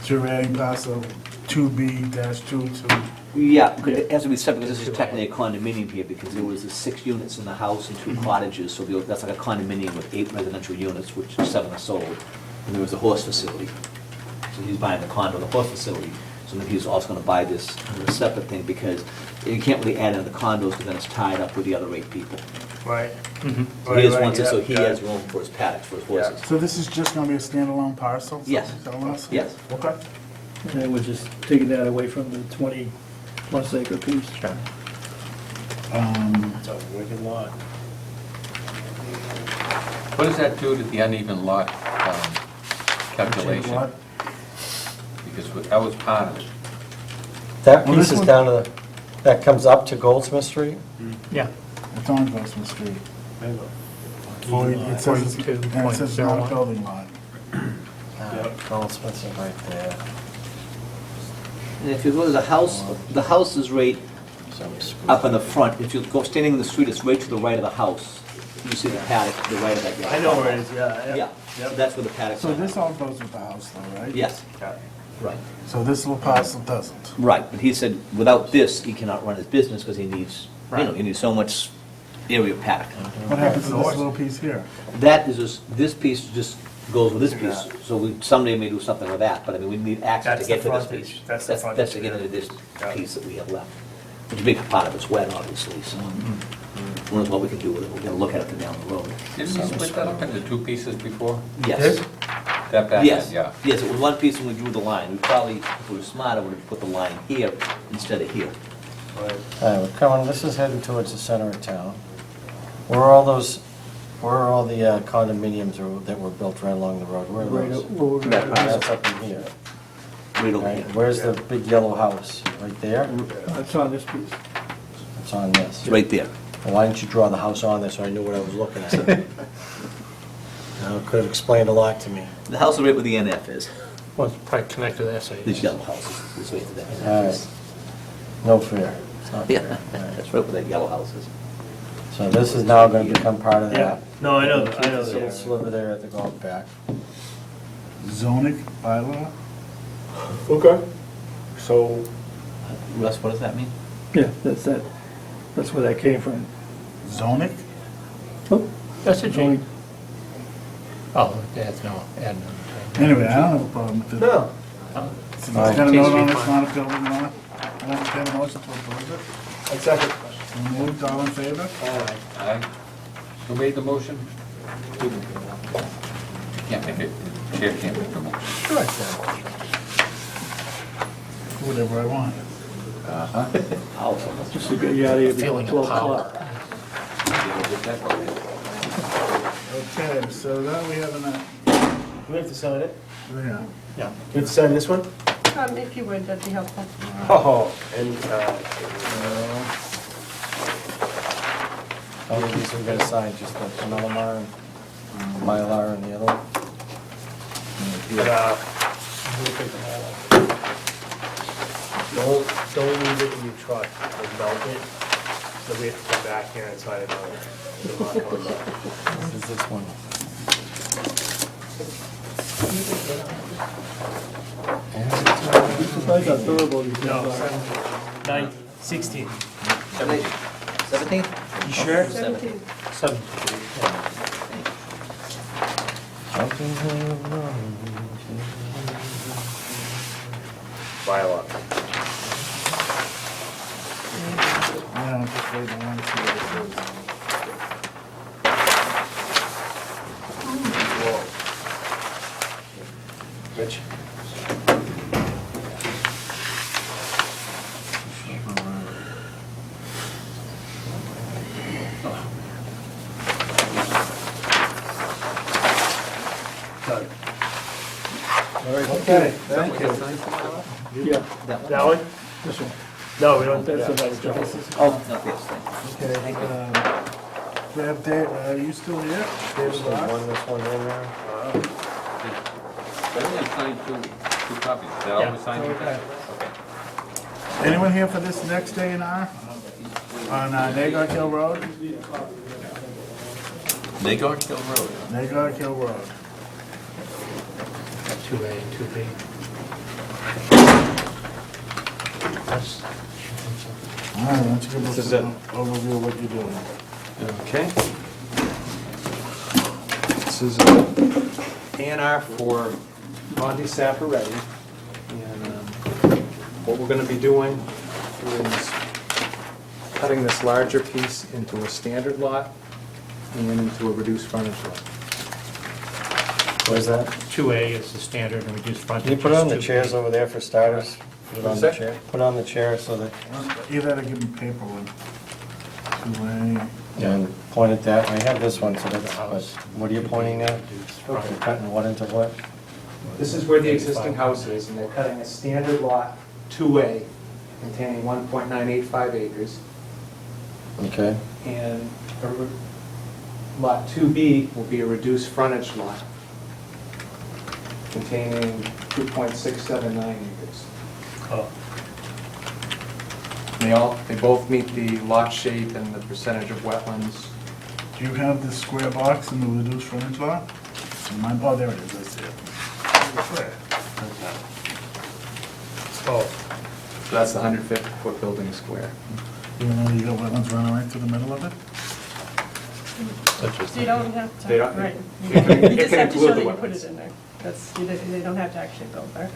So you're adding parcel 2B-2 to... Yeah, it has to be separate, because this is technically a condominium here, because there was the 6 units in the house and 2 cottages, so that's like a condominium with 8 residential units, which 7 are sold, and there was a horse facility. So he's buying the condo, the horse facility, so then he's also gonna buy this as a separate thing, because you can't really add in the condos, because then it's tied up with the other 8 people. Right. So he just wants it so he has room for his paddocks, for his horses. So this is just going to be a standalone parcel? Yes. Yes. Okay. And we're just taking that away from the 20-plus acre piece. It's a wicked lot. What does that do to the uneven lot calculation? What? Because that was part of it. That Well, piece this is one- down to the, that comes up to Goldsmith Street? Yeah. It's on Goldsmith Street. It says, and it says not a building lot. Goldsmiths is right there. And if you go to the house is right up in the front. If you go standing in the street, it's right to the right of the house. You see the paddock to the right of that yard. I know where it is, yeah. Yeah, so that's where the paddock's So at. this all goes with the house though, right? Yes, right. So this little parcel doesn't. Right, but he said without this, he cannot run his business because he needs, he needs so much area of paddock. What happens to this little piece here? That is just, this piece just goes with this piece, so we someday may do something with that, but I mean, we need access to That's get the to this frontage. piece. That's the That's frontage, to get yeah. into this Yeah. piece that we have left. Which a big part of it's wet, obviously, so who knows what we can do with it, we're gonna look at it from down the road. Didn't we split that up into 2 pieces before? Yes. That back Yes, end, yeah. yes, it was one piece when we drew the line. We probably, if we were smarter, would have put the line here instead of here. All right, we're coming, this is heading towards the center of town. Where are all the condominiums that were built right along the road? Where are those? That's up in here. Right over Right, here. where's the big yellow house? Right there? That's on this piece. It's on this. It's right there. Well, why didn't you draw the house on there so I knew what I was looking at? It could have explained a lot to me. The house is right where the NF is. Well, it's probably connected to that This yellow house is right where that All NF right. is. No fair. It's not Yeah, fair. that's right where that yellow house is. So this is now gonna become part of Yeah, that. no, I know, Keep I know this little that. sliver there at the golf back. Zoning bylaw? Okay. So, Russ, what does that mean? Yeah, that's that. That's where that came from. Zoning? That's a change. Oh, that's no, add no. Anyway, I don't have a problem with it. No. Since it's got a note on it, it's not a building lot. I don't get a motion to approve it. One second. Moved, all in favor? Aye. Who made the motion? Can't make it, chair can't make the motion. Sure I can. Whatever I want. Just to get you out of here before Feeling of 12 power. o'clock. Okay, so then we have an, Do we have to sign it? yeah. Yeah. Do we have to sign this one? If you would, that'd be helpful. Oh, and, All of these we gotta sign, just the Mylar and Mylar and the other one. don't leave it in your truck, and melt it, so we have to come back here and sign it on it. This is this one. I got thorough about these No, things. 9, 16. 17? You sure? 17. 17. Bylaw. Yeah, just wait a minute, see what it says. Rich? Done. Okay, thank you. Yeah, That one? this one. No, we don't do That's that. another job. Oh, no, yes, thank you. Okay, we have Dave, are you still here? There's this one in there. I only signed two copies. Did I always sign two? Okay. Anyone here for this next A&R? On Nagog Hill Road? Nagog Hill Road. Nagog Hill Road. 2A and 2B. That's, All right, why don't you give us an overview of what you're doing? Okay. This is A&R for Monty Saparetti. And what we're going to be doing is cutting this larger piece into a standard lot and into a reduced frontage lot. Where's that? 2A is the standard and reduced frontage. Can you put it on the is 2B. chairs over there for starters? Put it on What's the that? chair. Put it on the chair so that, You gotta give them paper one. 2A. and point at that. I have this one, so that's, but what are you pointing at? Reduced You're frontage. cutting what into what? This is where the existing house is, and they're cutting a standard lot 2A containing 1.985 acres. Okay. And Lot 2B will be a reduced frontage lot containing 2.679 acres. Oh. They both meet the lot shape and the percentage of wetlands. Do you have the square box in the reduced frontage lot? Mine, oh, there it is, I see it. Oh. So that's the 150-foot building square. Even though you got wetlands running right through the middle of it? You don't have to, They don't- right. it can- You it just can have to include show the that you put wetlands. it in there. They don't have to actually build there.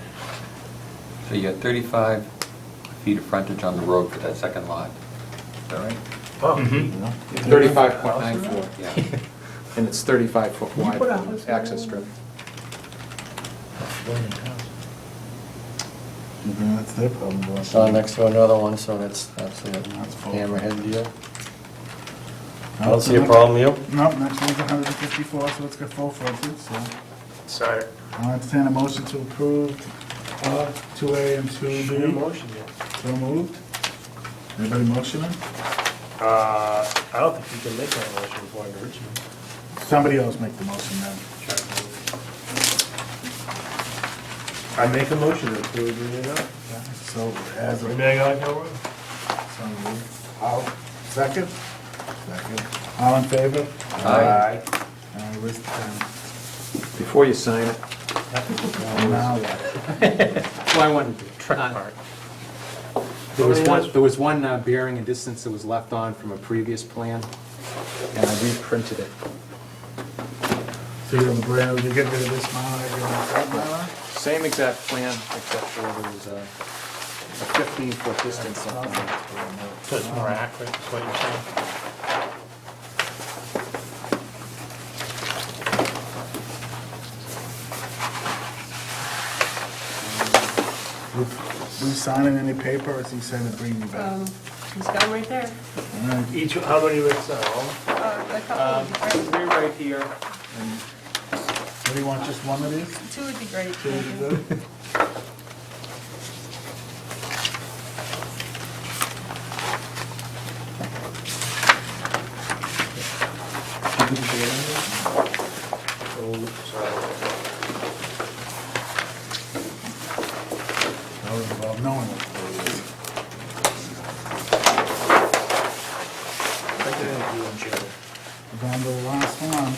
So you got 35 feet of frontage on the road for that second lot. Is that right? Oh. 35.94. Yeah. And it's 35-foot You wide put a house access there? strip. Okay, that's their problem. It's on next to another one, so that's a full. hammerhead deal. I don't see a problem, you? No, next one's 154, so it's got full frontage, so. Sorry. I'll entertain a motion to approve 2A and 2B. Motion, yeah. So moved. Anybody motioning? I don't think you can make that motion before Richmond. Somebody else make the motion then. I make a motion to approve it, So as a. So moved. I'll, second? Second. All in favor? Aye. Where's the pen? Before you sign it. Now, Well, I wanted to. There was one bearing and distance that was left on from a previous plan, and I reprinted it. so you're the brand, you get rid of this mile, you're on that mile? Same exact plan, except for there was a 15-foot distance left on it. So it's more accurate, is what you're saying? We signing any paper, or is he saying to bring you back? He's got 'em right there. All right. Each, how many writs are A couple would be great. Three right here. What do you want, just one of these? 2 would be great. Two would be good? That was about knowing what it is. Down to the last one.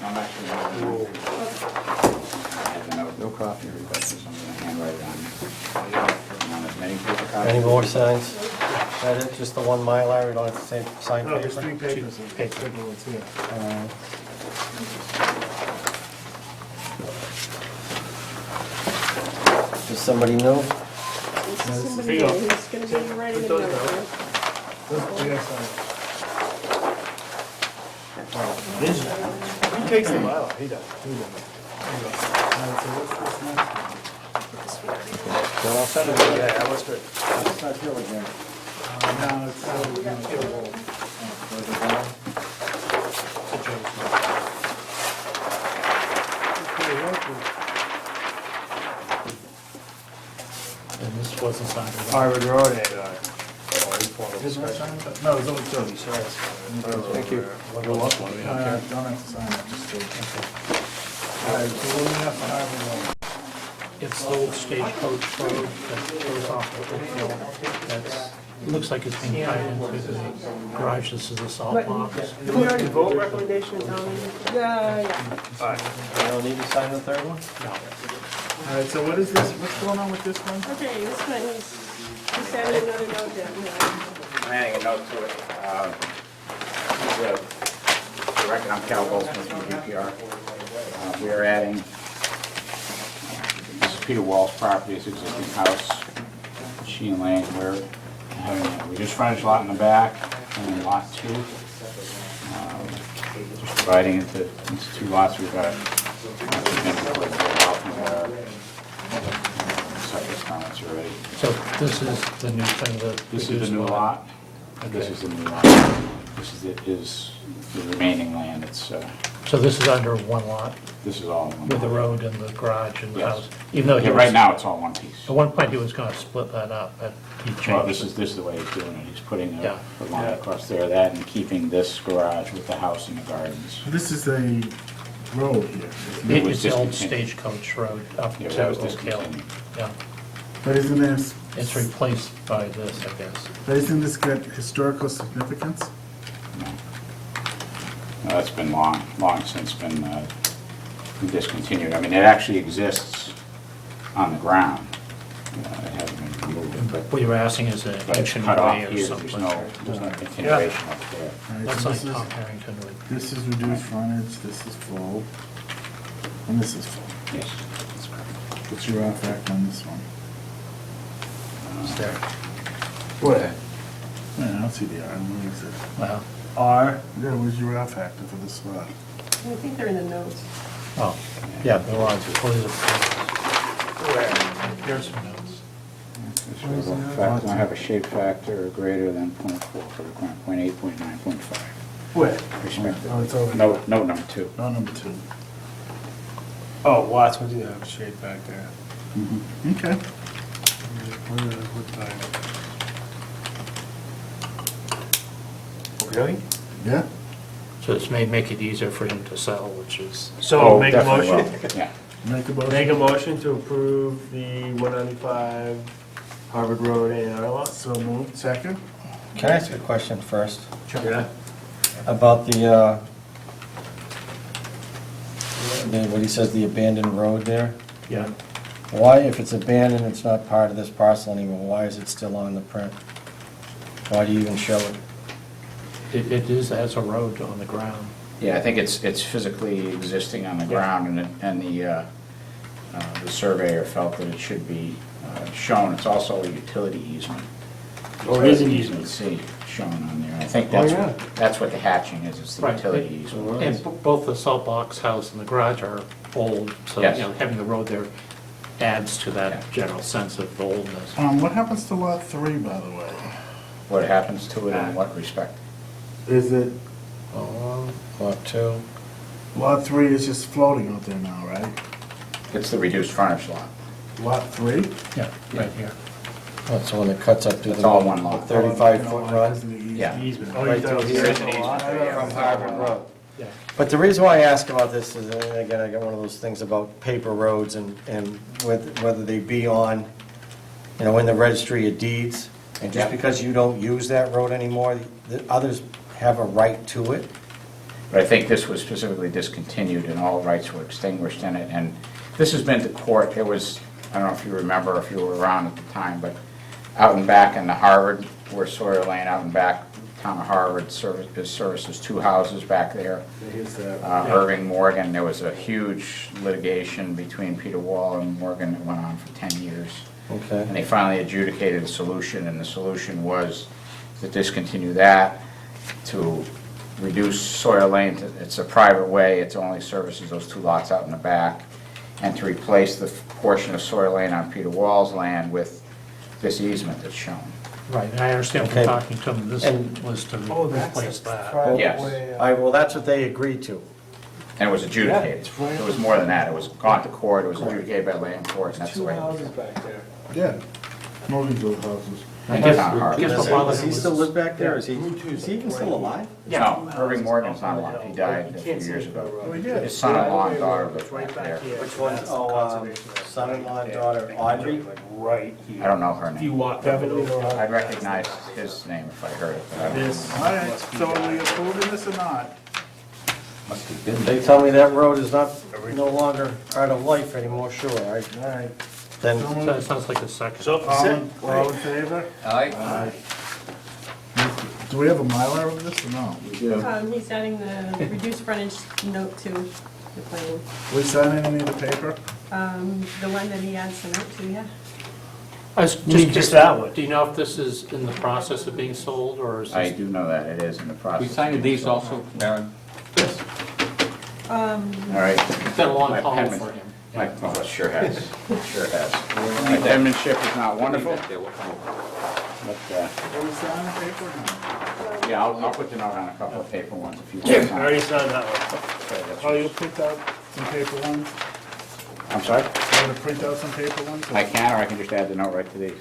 I'm actually no copy, but I'm going to handwrite it on you. Want as many paper copies? Any more signs? That it, just the one Mylar, we don't have to say sign No, paper? there's 3 papers, it's bigger ones here. Does somebody know? Somebody here, he's gonna be writing a note here. Who takes the mile? He does. Well, I'll send it to you. Yeah, that was good. It's not here again. No, it's And this wasn't signed. Harvard Road, Is there a sign? No, it's only 2. Thank you. Don't have to sign it, just 2. All right, so what do we have for Harvard Road? It's the old stagecoach road that goes off the Oakville. That's, it looks like it's being tied into the garage. This is the salt box. Did we already vote recommendation in town meeting? Yeah. You don't need to sign the third one? All right, so what is this, what's going on with this one? Okay, this one, he's adding another note down here. I'm adding a note to it. For the record, I'm Cal Goldsmith from DPR. We are adding, this is Peter Wall's property, his existing house, Sheen Lane. We're having a reduced frontage lot in the back, and then lot 2. Just dividing into 2 lots. We've got septic comments already. So this is the new thing that. This is the new lot. This is the new lot. This is the remaining land. It's So this is under one lot This is all one. with the road and the garage and the Yes. house? Even though he Yeah, was, right now, it's all one piece. at one point he was gonna split that up, but he Well, changed this it. is the way he's doing it. He's putting Yeah. a line across there, that, and keeping this garage with the house and the gardens. This is a road here. isn't it? It was It's the old discontinued. stagecoach road up Yeah, to that was Oak Hill. discontinued. Yeah, But isn't there, it's replaced by this, I guess. but isn't this got historical significance? No, that's been long since been discontinued. I mean, it actually exists on the ground. It hasn't been removed, but What you're asking is an but it's ancient cut off way or here. something. There's no continuation up there. All right, That's so like this is- Tom Harrington would. This is reduced frontage, this is full, and this is full. Yes, that's correct. What's your R factor on this one? Is there? Where? I don't see the R, where is it? Well, R? Yeah, where's your R factor for this lot? I think they're in the notes. oh, yeah, there are, what is it? Here's some notes. I have a shape factor greater than 0.4 for the grant, 0.8, 0.9, 0.5. Where? Respectively. Oh, it's over Note number 2. No, number 2. Oh, Watts, what do you have, shade back there? Okay. Really? Yeah? So this may make it easier for him to sell, which is, So make a definitely motion, will. Yeah. Make a motion. make a motion to approve the 195 Harvard Road A&R lot? So moved. Second? Can I ask a question first Yeah. about what he says, the abandoned road there? yeah. Why, if it's abandoned, it's not part of this parcel anymore, why is it still on the print? Why do you even show it? It is as a road on the ground. Yeah, I think it's physically existing on the ground, and the surveyor felt that it should be shown. It's also a utility easement. Oh, it is an So easement. You can see shown on there. I think Oh, that's what the hatching is, it's the Right. utility easement. And both the salt box house and the garage are old, so, Yes. you know, having the road there adds to that general sense of oldness. What happens to lot 3, by the way? What happens to it in what respect? Is it, Lot 2? lot 3 is just floating out there now, right? It's the reduced frontage lot. Lot 3? Yeah, right here. That's the one that cuts up to It's the all one lot. 35-foot run? Yeah. Oh, Right you through thought here. it was a lot? From Harvard Road. Yeah. But the reason why I ask about this is, and again, I got one of those things about paper roads and whether they be on, in the registry of deeds. And just Yeah. because you don't use that road anymore, the others have a right to it. But I think this was specifically discontinued and all rights were extinguished in it. And this has been to court. It was, I don't know if you remember, if you were around at the time, but out and back in the Harvard, where Sawyer Lane, out and back, town of Harvard services 2 houses back there. Irving Morgan, there was a huge litigation between Peter Wall and Morgan that went on for 10 years. Okay. And they finally adjudicated a solution, and the solution was to discontinue that, to reduce Sawyer Lane, it's a private way, it only services those 2 lots out in the back, and to replace the portion of Sawyer Lane on Peter Wall's land with this easement that's shown. Right, and I understand from Okay. talking to him, this And- was to Oh, that's replace a that. private Yes. way. Well, that's what they agreed to. And it was adjudicated. Yeah, it's right. It was more than that, it was gone to court, it was adjudicated by land court, and that's the Two way. houses back there. Yeah. Moving to the houses. I And guess, town of Harvard. guess what bothered Does him he was- still live back there? Is he even still alive? No, Irving Morgan's not alive, he died a few years ago. His son-in-law and daughter live Right back back there. here. Which one's, That's the conservation area. son-in-law and daughter, Audrey? Right here. I don't know her If you name. walk Beverly Road. I'd recognize his name if I heard it, but I don't know. This. All right, so are we approving this or not? Must have been They tell me that road is no longer part of life anymore, sure, All right. then, So it sounds like a second. So, All in favor? Aye. Do we have a Mylar of this or no? He's adding the reduced frontage note to the plan. We signing any of the paper? The one that he adds the note to, yeah. I was You mean just that one? Do you know if this is in the process of being sold, or is I this? do know that it is in the process. We signed these also, Aaron? All right. It's been a long My haul penman- for him. Well, it sure has, sure has. My penmanship is not wonderful, but, Are we signing the paper or no? Yeah, I'll put the note on a couple of paper ones if you I want. already signed that one. Oh, you print out some paper ones? I'm sorry? You want to print out some paper ones? I can, or I can just add the note right to these.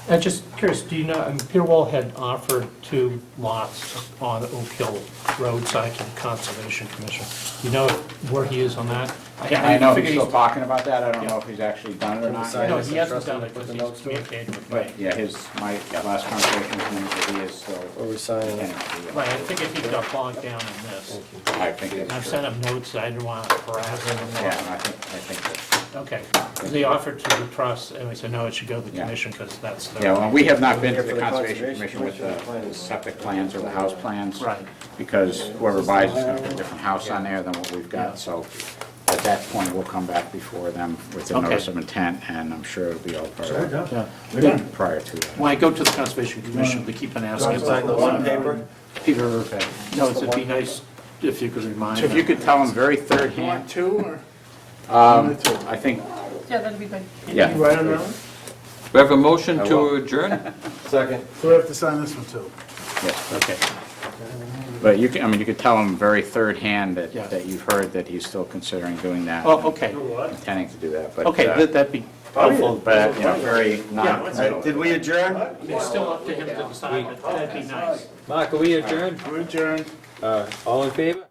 I'm just curious, do you know, Peter Wall had offered 2 lots on Oak Hill Road, Sycan Conservation Commission. Do you know where he is on that? Yeah, I know he's figured still talking about that, I don't know if he's actually done it or not. No, he hasn't yet. done it because he's communicated with me. But, yeah, my last conversation with him, is that he is still. Are we signing it? Right, I figured he got bogged down in this. I think And I've that's sent true. him notes, I didn't want to harass him. Yeah, I think that. Okay, 'cause they offered to the trust, and we said, no, it should go to the Yeah. commission, because that's the. Yeah, well, we have not been to Here for the the Conservation Conservation Commission with Commission. the septic plans or the house plans. Right. Because whoever buys is gonna put a different house on there than what we've got, so at that point, we'll come back before them with the Okay. notice of intent, and I'm sure it'll be all part of that Yeah, we're done. prior to that. When I go to the Conservation Commission, they keep on asking. Sign the one paper? Peter, no, it'd be nice if you could remind So if you them. could tell them very third You want hand, 2 or? I think, Yeah, that'd be good. yeah. You write on that one? We have a motion to adjourn? Second. So we have to sign this one too? Yes. Okay. But you can, I mean, you could tell him very third hand that, Yeah. that you've heard that he's still considering doing that. Oh, okay. Intending to do that, but. Okay, that'd be helpful. But, you know, very All right, did we adjourn? It's still up to him to decide, but that'd be nice. Mark, are we adjourned? We're adjourned. All in favor?